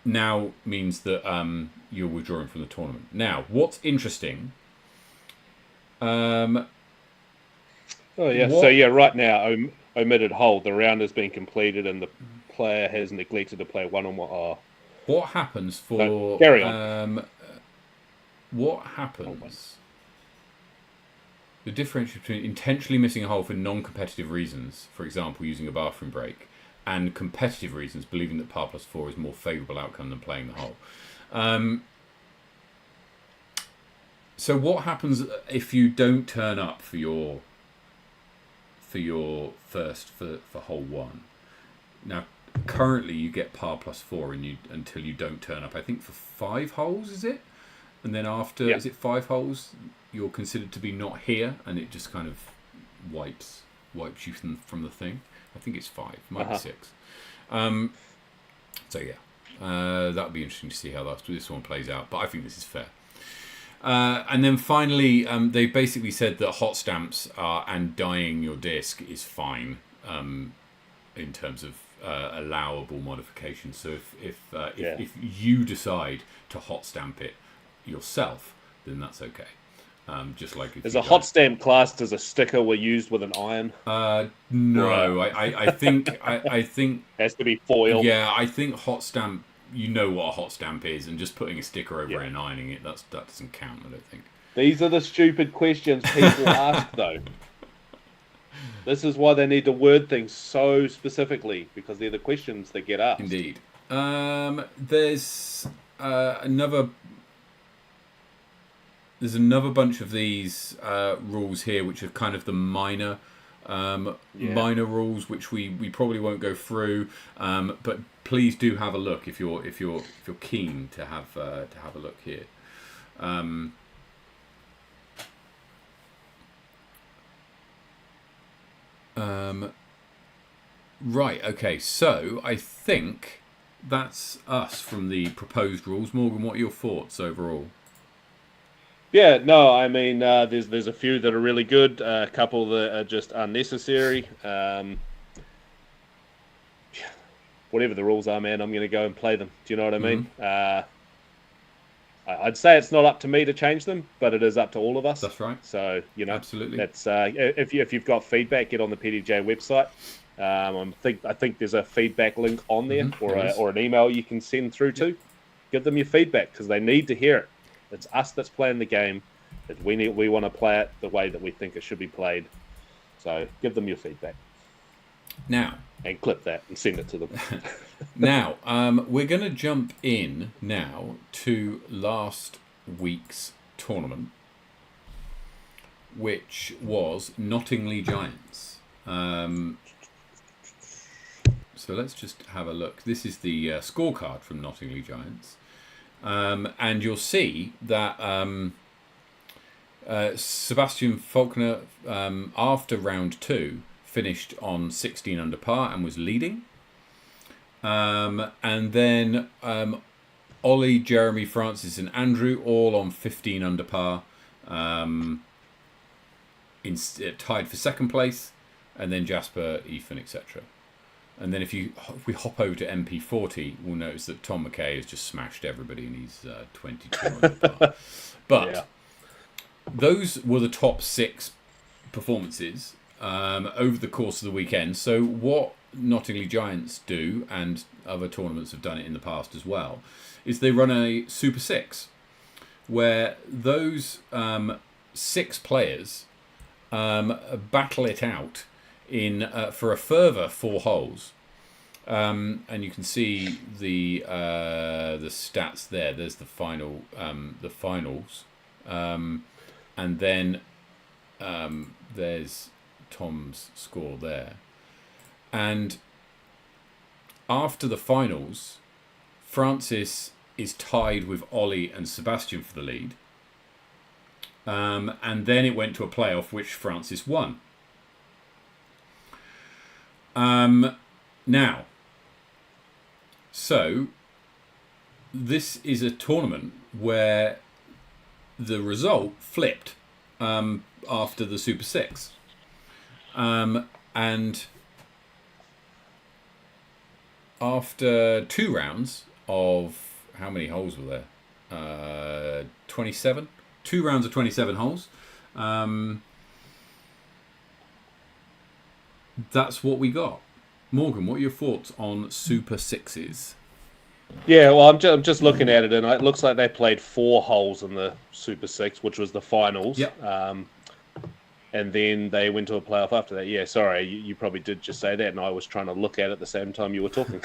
now means that you're withdrawing from the tournament. Now, what's interesting? So right now, omitted hole. The round has been completed, and the player has neglected to play one-on-one. What happens for... No, carry on. What happens... The difference between intentionally missing a hole for non-competitive reasons, for example, using a bathroom break, and competitive reasons, believing that par plus 4 is a more favourable outcome than playing the hole. So what happens if you don't turn up for your first for hole 1? Now, currently you get par plus 4 until you don't turn up. I think for 5 holes, is it? And then after, is it 5 holes, you're considered to be not here, and it just kind of wipes you from the thing. I think it's 5, might be 6. So yeah, that would be interesting to see how this one plays out. But I think this is fair. And then finally, they basically said that hot stamps and dyeing your disc is fine in terms of allowable modifications. So if you decide to hot stamp it yourself, then that's okay. Just like if is a hot stamp classed as a sticker we're used with an iron? No, I think it has to be foil. Yeah, I think hot stamp. You know what a hot stamp is, and just putting a sticker over it and ironing it, that doesn't count, I don't think. These are the stupid questions people ask, though. This is why they need to word things so specifically, because they're the questions that get asked. Indeed. There's another bunch of these rules here, which are kind of the minor rules, which we probably won't go through, but please do have a look if you're keen to have a look here. Right, okay, so I think that's us from the proposed rules. Morgan, what are your thoughts overall? Yeah, no, I mean, there's a few that are really good, a couple that are just unnecessary. Whatever the rules are, man, I'm going to go and play them. Do you know what I mean? I'd say it's not up to me to change them, but it is up to all of us. That's right. So, absolutely. That's if you've got feedback, get on the PDJ website. I think there's a feedback link on there, or an email you can send through to. Give them your feedback because they need to hear it. It's us that's playing the game. We want to play it the way that we think it should be played. So give them your feedback. Now. And clip that and send it to them. Now, we're going to jump in now to last week's tournament, which was Nottingham Giants. So let's just have a look. This is the scorecard from Nottingham Giants. And you'll see that Sebastian Faulkner, after round 2, finished on 16 under par and was leading. And then Ollie, Jeremy, Francis and Andrew all on 15 under par, tied for second place. And then Jasper, Ethan, etc. And then if we hop over to MP40, we'll notice that Tom McKay has just smashed everybody and he's 22 under par. But those were the top 6 performances over the course of the weekend. So what Nottingham Giants do, and other tournaments have done it in the past as well, is they run a Super 6, where those 6 players battle it out in for a further 4 holes. And you can see the stats there. There's the finals, and then there's Tom's score there. And after the finals, Francis is tied with Ollie and Sebastian for the lead. And then it went to a playoff, which Francis won. Now, so this is a tournament where the result flipped after the Super 6. And after 2 rounds of, how many holes were there? 27? 2 rounds of 27 holes. That's what we got. Morgan, what are your thoughts on Super 6s? Yeah, well, I'm just looking at it, and it looks like they played 4 holes in the Super Six, which was the finals. Yep. And then they went to a playoff after that. Yeah, sorry, you probably did just say that, and I was trying to look at it at the same time you were talking.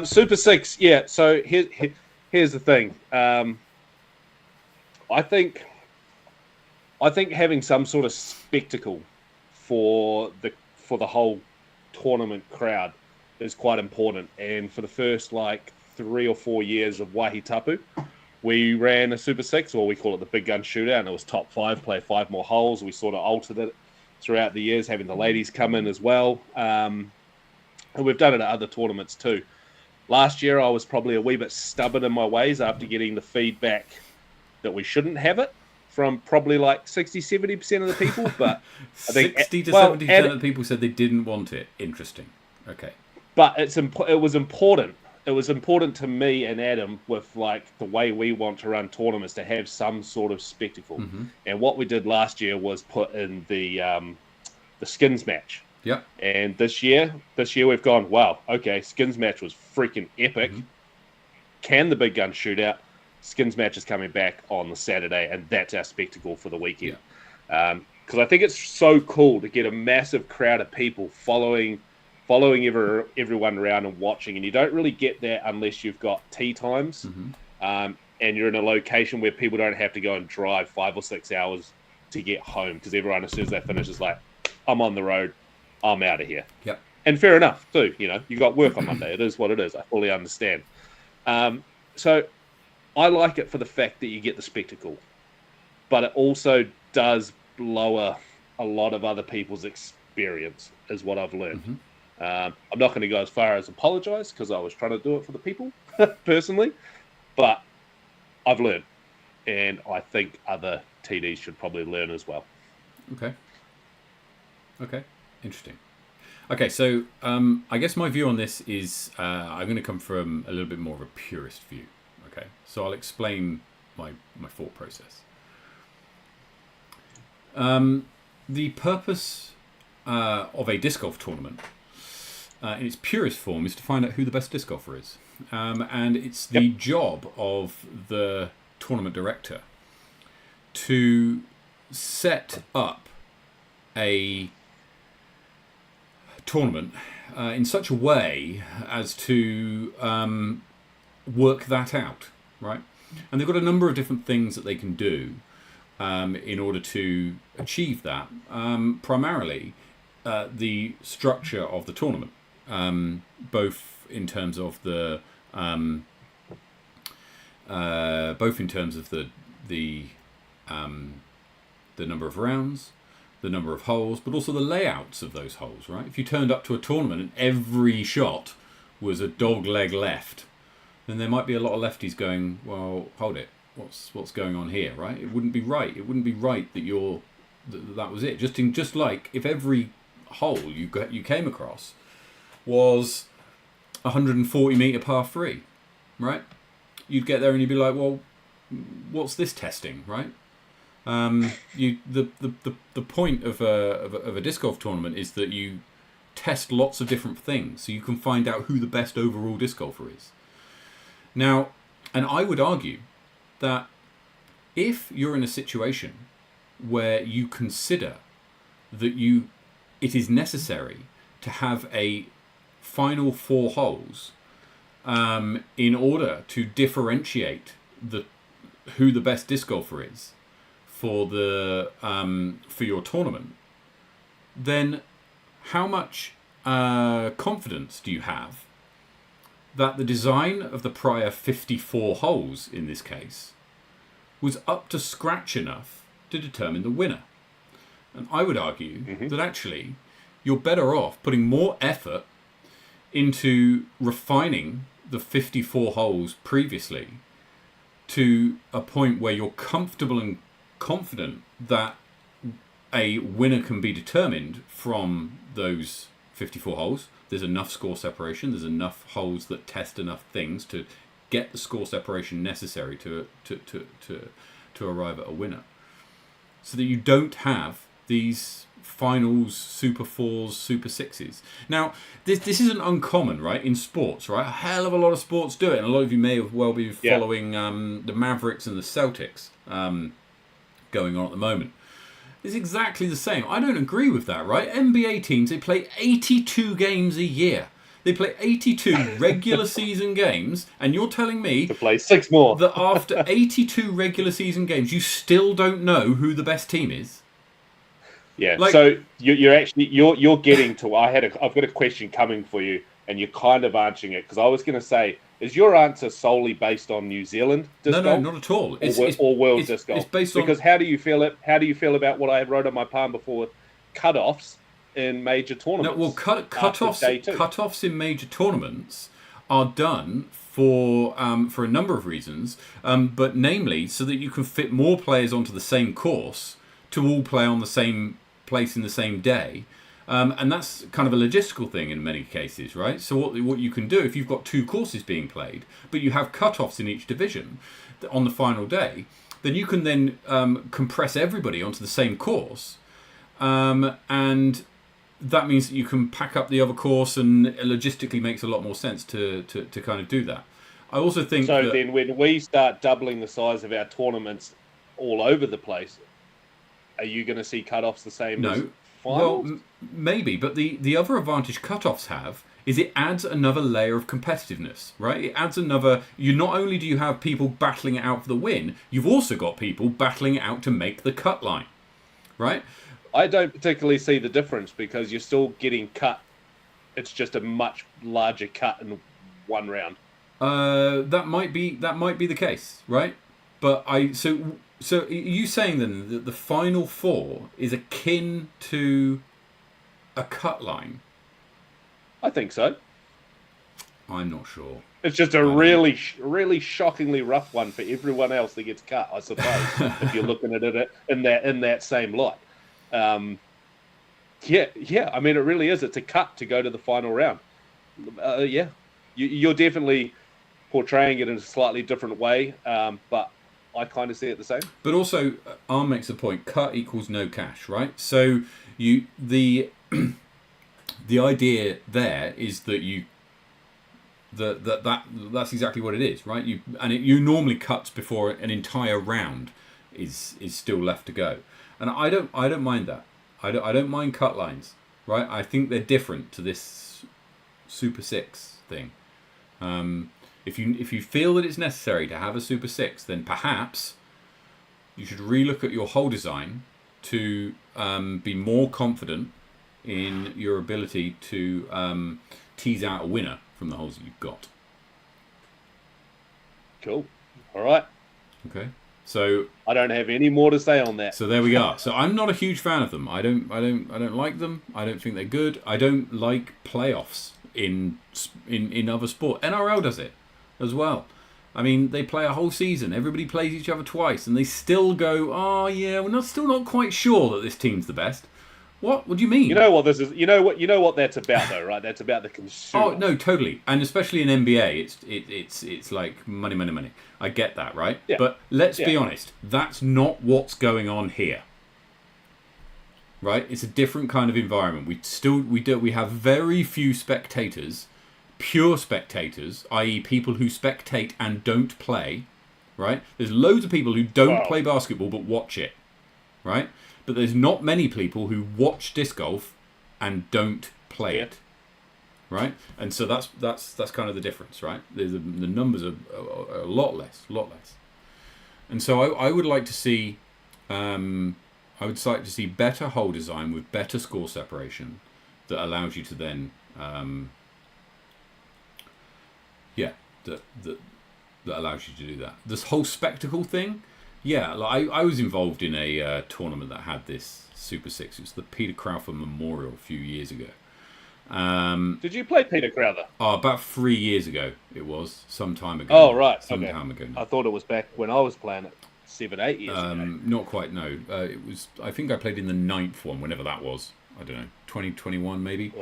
Super Six, yeah. So here's the thing. I think having some sort of spectacle for the whole tournament crowd is quite important. And for the first 3 or 4 years of Wahitapu, we ran a Super Six, or we call it the Big Gun Shootout, and it was top 5, play 5 more holes. We sort of altered it throughout the years, having the ladies come in as well. And we've done it at other tournaments too. Last year, I was probably a wee bit stubborn in my ways after getting the feedback that we shouldn't have it from probably 60-70% of the people. But I think 60 to 70% of the people said they didn't want it. Interesting. Okay. But it was important. It was important to me and Adam with the way we want to run tournaments to have some sort of spectacle. Mm-hmm. And what we did last year was put in the skins match. Yep. And this year we've gone, wow, okay, skins match was freaking epic. Mm-hmm. Can the Big Gun Shootout? Skins match is coming back on the Saturday, and that's our spectacle for the weekend. Because I think it's so cool to get a massive crowd of people following everyone around and watching, and you don't really get that unless you've got tee times, and you're in a location where people don't have to go and drive 5 or 6 hours to get home, because everyone, as soon as they finish, is like, I'm on the road, I'm out of here. Yep. And fair enough too. You got work on Monday. It is what it is. I fully understand. So I like it for the fact that you get the spectacle, but it also does lower a lot of other people's experience, is what I've learned. Mm-hmm. I'm not going to go as far as apologize, because I was trying to do it for the people personally, but I've learned, and I think other TDs should probably learn as well. Okay. Interesting. Okay, so I guess my view on this is I'm going to come from a little bit more of a purist view. Okay, so I'll explain my thought process. The purpose of a disc golf tournament in its purest form is to find out who the best disc golfer is. And it's the job of the tournament director to set up a tournament in such a way as to work that out, right? And they've got a number of different things that they can do in order to achieve that. Primarily, the structure of the tournament, both in terms of the number of rounds, the number of holes, but also the layouts of those holes, right? If you turned up to a tournament and every shot was a dog leg left, then there might be a lot of lefties going, well, hold it, what's going on here, right? It wouldn't be right. It wouldn't be right that that was it. Just like if every hole you came across was 140 meter par 3, right? You'd get there and you'd be like, well, what's this testing, right? The point of a disc golf tournament is that you test lots of different things so you can find out who the best overall disc golfer is. Now, and I would argue that if you're in a situation where you consider that it is necessary to have a final 4 holes in order to differentiate who the best disc golfer is for your tournament, then how much confidence do you have that the design of the prior 54 holes in this case was up to scratch enough to determine the winner? And I would argue that actually you're better off putting more effort into refining the 54 holes previously to a point where you're comfortable and confident that a winner can be determined from those 54 holes. There's enough score separation. There's enough holes that test enough things to get the score separation necessary to arrive at a winner, so that you don't have these finals, Super 4s, Super 6s. Now, this isn't uncommon, right, in sports, right? A hell of a lot of sports do it, and a lot of you may have well be following the Mavericks and the Celtics going on at the moment. It's exactly the same. I don't agree with that, right? NBA teams, they play 82 games a year. They play 82 regular season games, and you're telling me to play 6 more that after 82 regular season games, you still don't know who the best team is? Yeah. So you're getting to. I've got a question coming for you, and you're kind of answering it because I was going to say, is your answer solely based on New Zealand disc golf? No, not at all. Or world disc golf? It's based because how do you feel about what I wrote on my palm before, cutoffs in major tournaments? No, well, cutoffs in major tournaments are done for a number of reasons, but namely so that you can fit more players onto the same course to all play on the same place in the same day. And that's kind of a logistical thing in many cases, right? So what you can do, if you've got 2 courses being played, but you have cut-offs in each division on the final day, then you can then compress everybody onto the same course. And that means that you can pack up the other course, and it logistically makes a lot more sense to kind of do that. I also think then when we start doubling the size of our tournaments all over the place, are you going to see cut-offs the same as finals? Well, maybe, but the other advantage cut-offs have is it adds another layer of competitiveness, right? It adds another. Not only do you have people battling it out for the win, you've also got people battling it out to make the cut line, right? I don't particularly see the difference because you're still getting cut. It's just a much larger cut in one round. That might be the case, right? But so are you saying then that the final 4 is akin to a cut line? I think so. I'm not sure. It's just a really shockingly rough one for everyone else that gets cut, I suppose, if you're looking at it in that same light. I mean, it really is. It's a cut to go to the final round. You're definitely portraying it in a slightly different way, but I kind of see it the same. But also, Arm makes a point. Cut equals no cash, right? So the idea there is that that's exactly what it is, right? You normally cuts before an entire round is still left to go, and I don't mind that. I don't mind cut lines, right? I think they're different to this Super 6 thing. If you feel that it's necessary to have a Super 6, then perhaps you should relook at your hole design to be more confident in your ability to tease out a winner from the holes that you've got. Cool. All right. Okay. So I don't have any more to say on that. So there we are. So I'm not a huge fan of them. I don't like them. I don't think they're good. I don't like playoffs in other sport. NRL does it as well. I mean, they play a whole season. Everybody plays each other twice, and they still go, "Oh yeah, we're still not quite sure that this team's the best." What do you mean? You know what this is? You know what that's about, though, right? That's about the consumer. Oh no, totally. And especially in NBA, it's like money. I get that, right? Yeah. But let's be honest, that's not what's going on here. Right? It's a different kind of environment. We have very few spectators, pure spectators, i.e. people who spectate and don't play, right? There's loads of people who don't play basketball but watch it, right? But there's not many people who watch disc golf and don't play it, right? And so that's kind of the difference, right? The numbers are a lot less. And so I would like to see, better hole design with better score separation that allows you to then, that allows you to do that. This whole spectacle thing. Yeah, like I was involved in a tournament that had this Super 6. It was the Peter Crawford Memorial a few years ago. Did you play Peter Crowther? Oh, about 3 years ago it was. Some time ago. Oh, right. Some time ago. I thought it was back when I was playing it 7-8 years ago. Not quite, no. It was. I think I played in the 9th one, whenever that was. I don't know, 2021 maybe.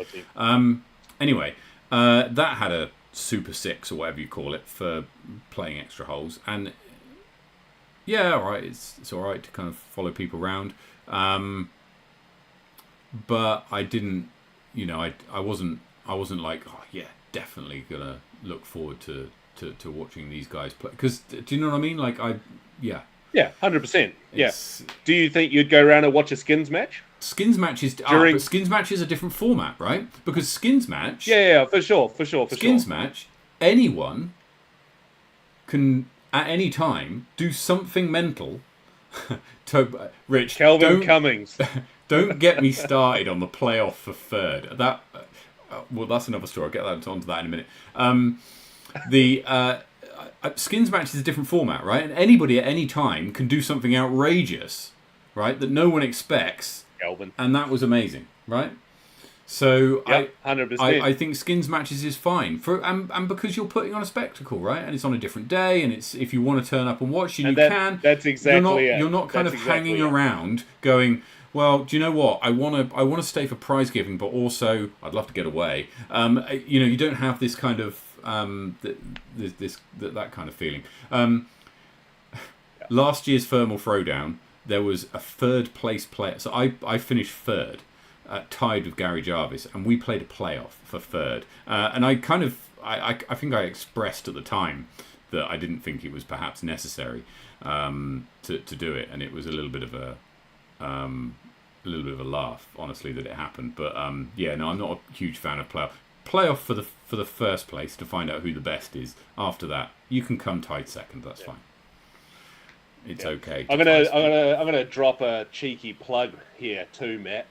Anyway, that had a Super 6 or whatever you call it for playing extra holes. And yeah, all right. It's all right to kind of follow people around. but I didn't. I wasn't like, oh yeah, definitely gonna look forward to watching these guys play. Because do you know what I mean? Like Yeah, 100%. Yeah. Do you think you'd go around and watch a skins match? Skins match is but skins match is a different format, right? Because skins match. Yeah, for sure. Skins match, anyone can at any time do something mental. Rich, Calvin Cummings. Don't get me started on the playoff for third. Well, that's another story. I'll get onto that in a minute. The skins match is a different format, right? And anybody at any time can do something outrageous, right, that no one expects. Calvin. And that was amazing, right? So yep, 100%. I think skins matches is fine and because you're putting on a spectacle, right? And it's on a different day, and it's if you want to turn up and watch, you can. That's exactly it. You're not kind of hanging around going, well, do you know what? I want to stay for prize giving, but also I'd love to get away. You don't have this kind of that kind of feeling. Last year's Thermal Throwdown, there was a third place player. So I finished third, tied with Gary Jarvis, and we played a playoff for third. And I think I expressed at the time that I didn't think it was perhaps necessary to do it, and it was a little bit of a laugh, honestly, that it happened. But I'm not a huge fan of playoff for the first place to find out who the best is. After that, you can come tied second. That's fine. It's okay. I'm gonna drop a cheeky plug here too, Matt.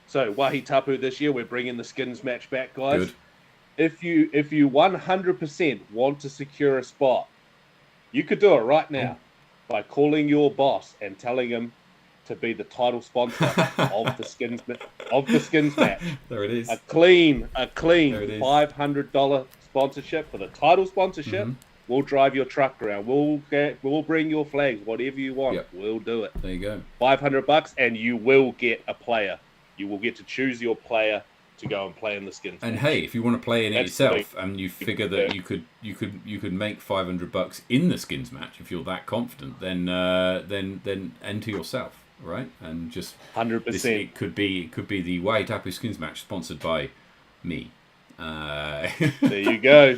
So Wahi Tapu this year, we're bringing the skins match back, guys. Good. If you 100% want to secure a spot, you could do it right now by calling your boss and telling him to be the title sponsor of the skins match. There it is. A clean $500 sponsorship for the title sponsorship. Mm-hmm. We'll drive your truck around. We'll bring your flags, whatever you want. Yep. We'll do it. There you go. $500, and you will get a player. You will get to choose your player to go and play in the skins. And hey, if you want to play in it yourself, and you figure that you could make $500 in the skins match, if you're that confident, then enter yourself, right? And just 100%. It could be the Wahi Tapu skins match sponsored by me. There you go.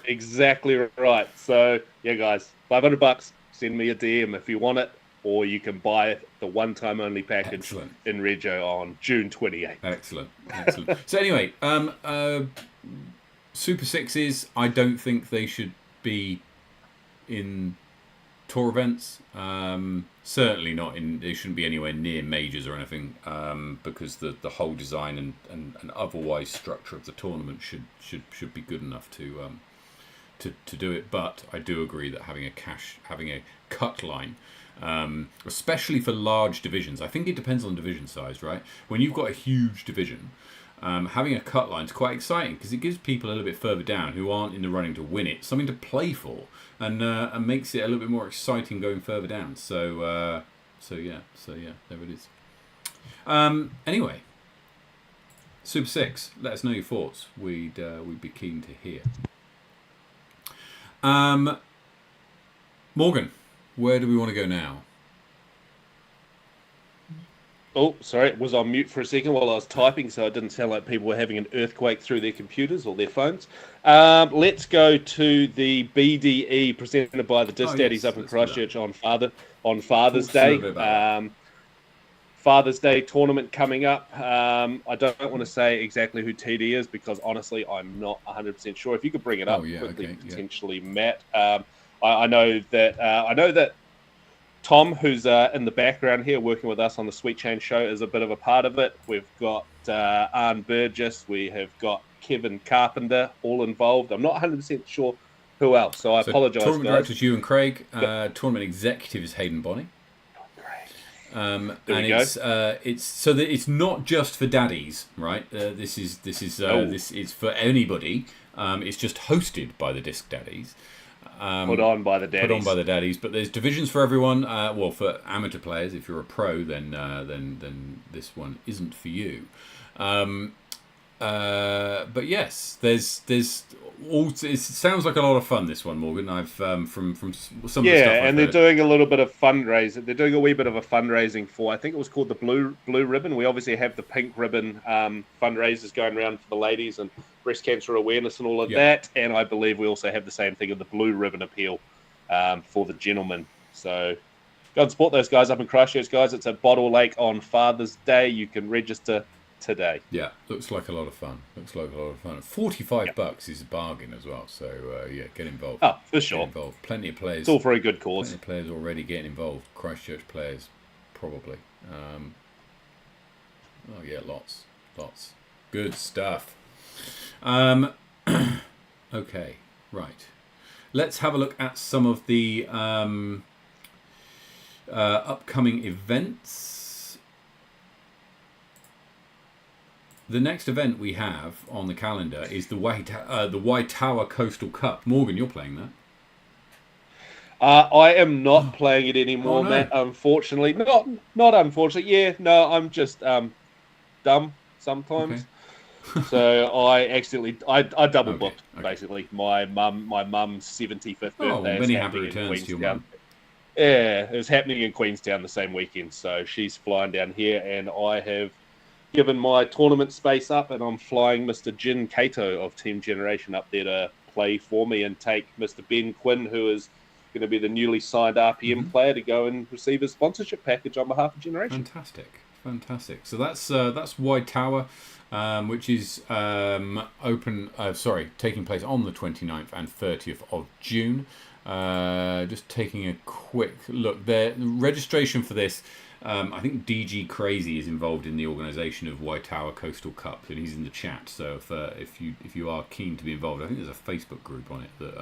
Exactly right. So yeah, guys, $500. Send me a DM if you want it, or you can buy the one-time only package in Reggio on June 28th. Excellent. So anyway, Super Sixes, I don't think they should be in tour events. Certainly not in. They shouldn't be anywhere near majors or anything, because the whole design and otherwise structure of the tournament should be good enough to do it. But I do agree that having a cut line, especially for large divisions, I think it depends on division size, right? When you've got a huge division, having a cut line is quite exciting because it gives people a little bit further down who aren't in the running to win it something to play for, and makes it a little bit more exciting going further down. So yeah, there it is. Anyway, Super 6, let us know your thoughts. We'd be keen to hear. Morgan, where do we want to go now? Oh, sorry, it was on mute for a second while I was typing, so it didn't sound like people were having an earthquake through their computers or their phones. Let's go to the BDE presented by the Disc Daddies up in Christchurch on Father's Day. Father's Day tournament coming up. I don't want to say exactly who TD is because honestly, I'm not 100% sure. If you could bring it up quickly, potentially, Matt. I know that Tom, who's in the background here working with us on the Sweet Chain show, is a bit of a part of it. We've got Arne Burgess. We have got Kevin Carpenter all involved. I'm not 100% sure who else, so I apologise. Tournament director is you and Craig. Tournament executive is Hayden Bonney. And it's not just for daddies, right? This is for anybody. It's just hosted by the Disc Daddies. Put on by the daddies. But there's divisions for everyone. Well, for amateur players, if you're a pro, then this one isn't for you. but yes, there's all. It sounds like a lot of fun. This one, Morgan. I've from some of the stuff. Yeah, and they're doing a little bit of fundraising. They're doing a wee bit of a fundraising for. I think it was called the blue ribbon. We obviously have the pink ribbon fundraisers going around for the ladies and breast cancer awareness and all of that. And I believe we also have the same thing of the blue ribbon appeal for the gentlemen. So go and support those guys up in Christchurch, guys. It's at Bottle Lake on Father's Day. You can register today. Yeah, looks like a lot of fun. $45 is a bargain as well. So yeah, get involved. Oh, for sure. Get involved. Plenty of players. It's all for a good cause. Plenty of players already getting involved. Christchurch players, probably. Oh yeah, lots. Good stuff. Okay, right. Let's have a look at some of the upcoming events. The next event we have on the calendar is the Waitoa Coastal Cup. Morgan, you're playing that. I am not playing it anymore, Matt. Unfortunately, not unfortunately. Yeah, no, I'm just dumb sometimes. Okay. So I accidentally I double booked basically. My mum's 75th birthday. Oh, many happy returns to your mum. Yeah, it was happening in Queenstown the same weekend, so she's flying down here, and I have given my tournament space up, and I'm flying Mr. Jin Kato of Team Generation up there to play for me and take Mr. Ben Quinn, who is going to be the newly signed RPM player, to go and receive a sponsorship package on behalf of Generation. Fantastic. So that's Waitoa, which is taking place on the 29th and 30th of June. Just taking a quick look there. The registration for this, I think DG Crazy is involved in the organisation of Waitoa Coastal Cup, and he's in the chat. So if you are keen to be involved, I think there's a Facebook group on it that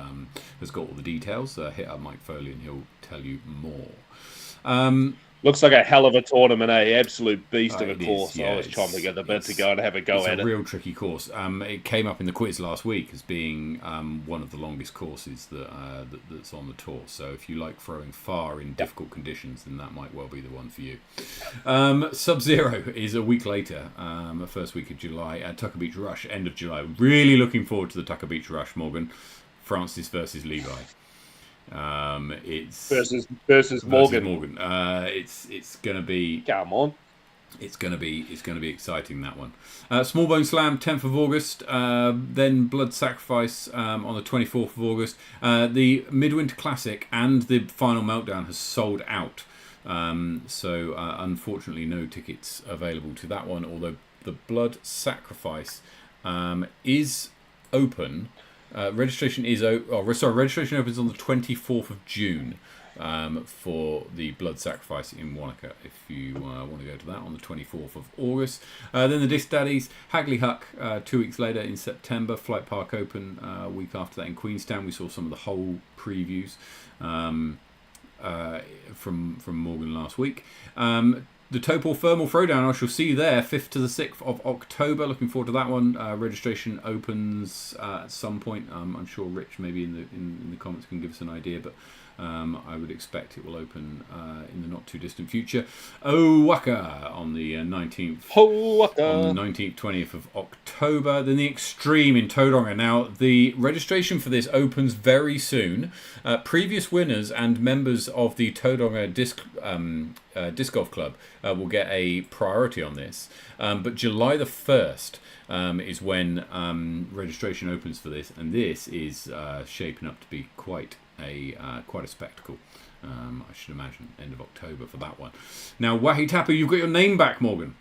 has got all the details. Hit up Mike Foley and he'll tell you more. Looks like a hell of a tournament, Absolute beast of a course. I was trying to get the bit to go and have a go at it. It's a real tricky course. It came up in the quiz last week as being one of the longest courses that's on the tour. So if you like throwing far in difficult conditions, then that might well be the one for you. Sub-Zero is a week later, first week of July, at Tucker Beach Rush, end of July. Really looking forward to the Tucker Beach Rush, Morgan. Francis versus Levi. It's versus Morgan. It's gonna be. Come on. It's gonna be exciting, that one. Smallbone Slam 10th of August. Then Blood Sacrifice on the 24th of August. The Midwinter Classic and the Final Meltdown has sold out. So unfortunately, no tickets available to that one. Although the Blood Sacrifice is open. Registration opens on the 24th of June for the Blood Sacrifice in Wanaka, if you want to go to that on the 24th of August. Then the Disc Daddies, Hagley Huck 2 weeks later in September, Flight Park Open a week after that in Queenstown. We saw some of the whole previews from Morgan last week. The Topol Thermal Throwdown, I shall see you there, 5th to the 6th of October. Looking forward to that one. Registration opens at some point. I'm sure Rich maybe in the comments can give us an idea, but I would expect it will open in the not too distant future. Owaka on the 19th. On the 19th, 20th of October. Then the Extreme in Tauranga. Now, the registration for this opens very soon. Previous winners and members of the Tauranga Disc Golf Club will get a priority on this. But July the 1st is when registration opens for this, and this is shaping up to be quite a spectacle. I should imagine end of October for that one. Now, Wahitapu, you've got your name back, Morgan.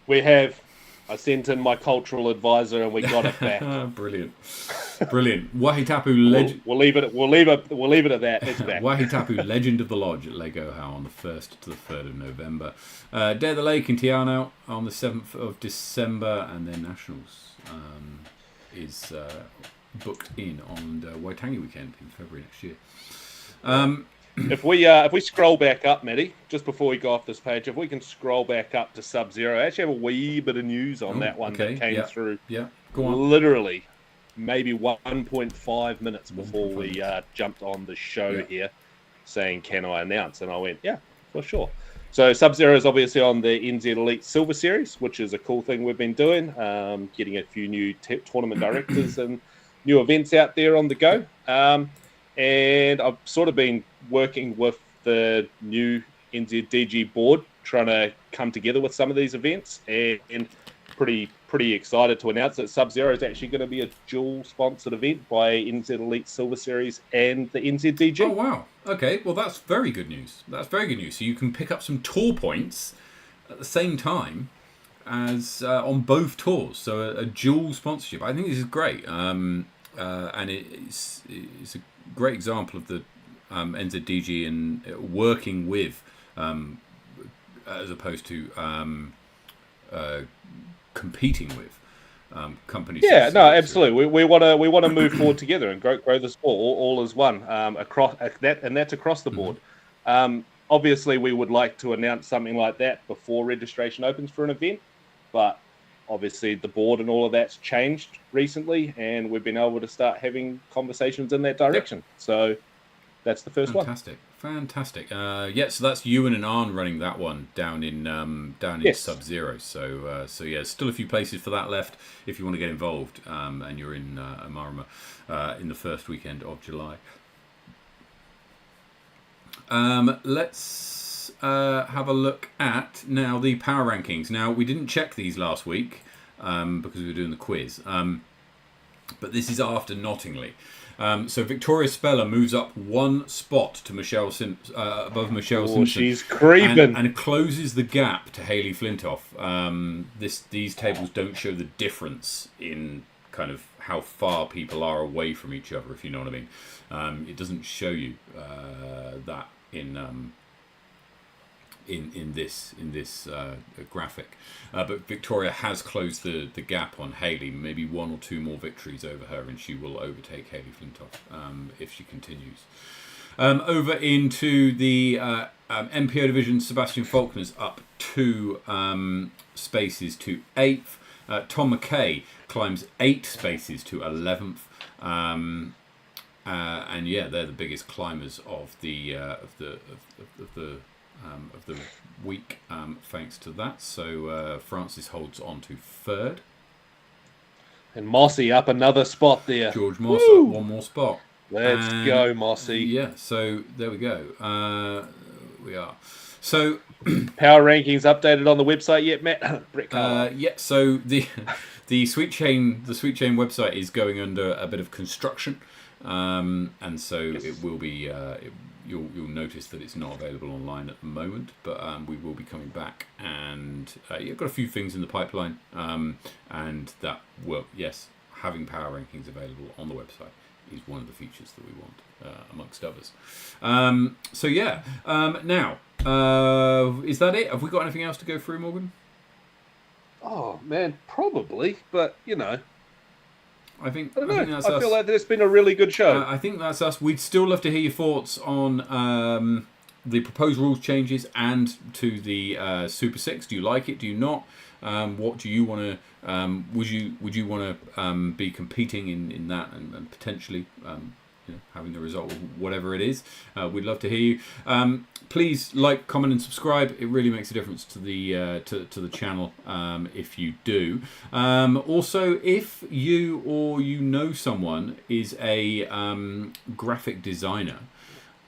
We have. I sent in my cultural advisor, and we got it back. Brilliant. Wahitapu We'll leave it at that. It's back. Wahitapu Legend of the Lodge at Lego How on the 1st to the 3rd of November. Dare the Lake in Tiano on the 7th of December, and then Nationals is booked in on Waitangi weekend in February next year. If we scroll back up, Matty, just before we go off this page, if we can scroll back up to Sub-Zero, I actually have a wee bit of news on that one that came through. Yeah, go on. Literally, maybe 1.5 minutes before we jumped on the show here, saying, "Can I announce?" And I went, "Yeah, for sure." So Sub-Zero is obviously on the NZ Elite Silver Series, which is a cool thing we've been doing, getting a few new tournament directors and new events out there on the go. And I've sort of been working with the new NZDG board, trying to come together with some of these events, and pretty excited to announce that Sub-Zero is actually going to be a dual sponsored event by NZ Elite Silver Series and the NZDG. Oh, wow. Okay, well, that's very good news. That's very good news. So you can pick up some tour points at the same time as on both tours. So a dual sponsorship. I think this is great. And it's a great example of the NZDG and working with, as opposed to competing with companies. Yeah, no, absolutely. We want to move forward together and grow the sport all as one across that, and that's across the board. Obviously, we would like to announce something like that before registration opens for an event, but obviously the board and all of that's changed recently, and we've been able to start having conversations in that direction. Yep. So that's the first one. Fantastic. Yeah, so that's Ewan and Arn running that one down in Sub-Zero. So yeah, still a few places for that left if you want to get involved, and you're in Marama in the first weekend of July. Let's have a look at now the power rankings. Now, we didn't check these last week because we were doing the quiz, but this is after Nottingley. So Victoria Speller moves up one spot to above Michelle Simpson. She's creeping. And closes the gap to Hayley Flintoff. These tables don't show the difference in kind of how far people are away from each other, if you know what I mean. It doesn't show you that in this graphic, but Victoria has closed the gap on Hayley. Maybe one or two more victories over her, and she will overtake Hayley Flintoff if she continues. Over into the MPO division, Sebastian Faulkner's up 2 spaces to 8th. Tom McKay climbs 8 spaces to 11th. And yeah, they're the biggest climbers of the week, thanks to that. So Francis holds on to 3rd. And Mossy up another spot there. George Moss up one more spot. Let's go, Mossy. Yeah, so there we go. We are. So power rankings updated on the website yet, Matt? Yeah, so the Sweet Chain website is going under a bit of construction. And so yes. It will be. You'll notice that it's not available online at the moment, but we will be coming back, and you've got a few things in the pipeline, and that will having power rankings available on the website is one of the features that we want, amongst others. So yeah, now is that it? Have we got anything else to go through, Morgan? Oh man, probably, but you know. I think that's I feel like it's been a really good show. I think that's us. We'd still love to hear your thoughts on the proposed rules changes and to the Super 6. Do you like it? Do you not? What do you want to? Would you want to be competing in that and potentially having the result of whatever it is? We'd love to hear you. Please like, comment, and subscribe. It really makes a difference to the to the channel if you do. Also, if you or you know someone is a graphic designer,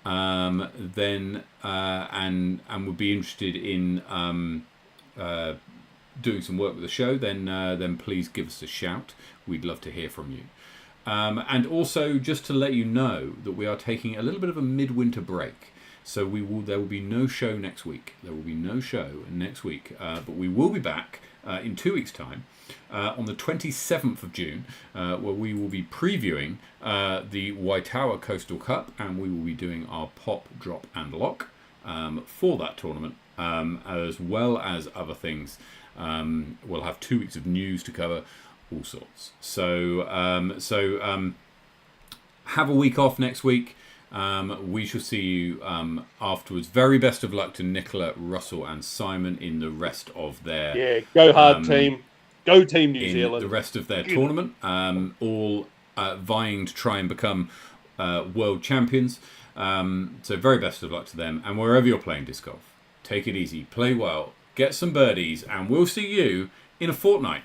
then and would be interested in doing some work with the show, then please give us a shout. We'd love to hear from you. And also, just to let you know that we are taking a little bit of a midwinter break. So there will be no show next week. But we will be back in 2 weeks' time on the 27th of June, where we will be previewing the Waitawa Coastal Cup, and we will be doing our pop, drop, and lock for that tournament, as well as other things. We'll have 2 weeks of news to cover, all sorts. So have a week off next week. We shall see you afterwards. Very best of luck to Nicola, Russell, and Simon in the rest of their go hard team, go Team New Zealand. The rest of their tournament, all vying to try and become world champions. So very best of luck to them, and wherever you're playing disc golf, take it easy, play well, get some birdies, and we'll see you in a fortnight.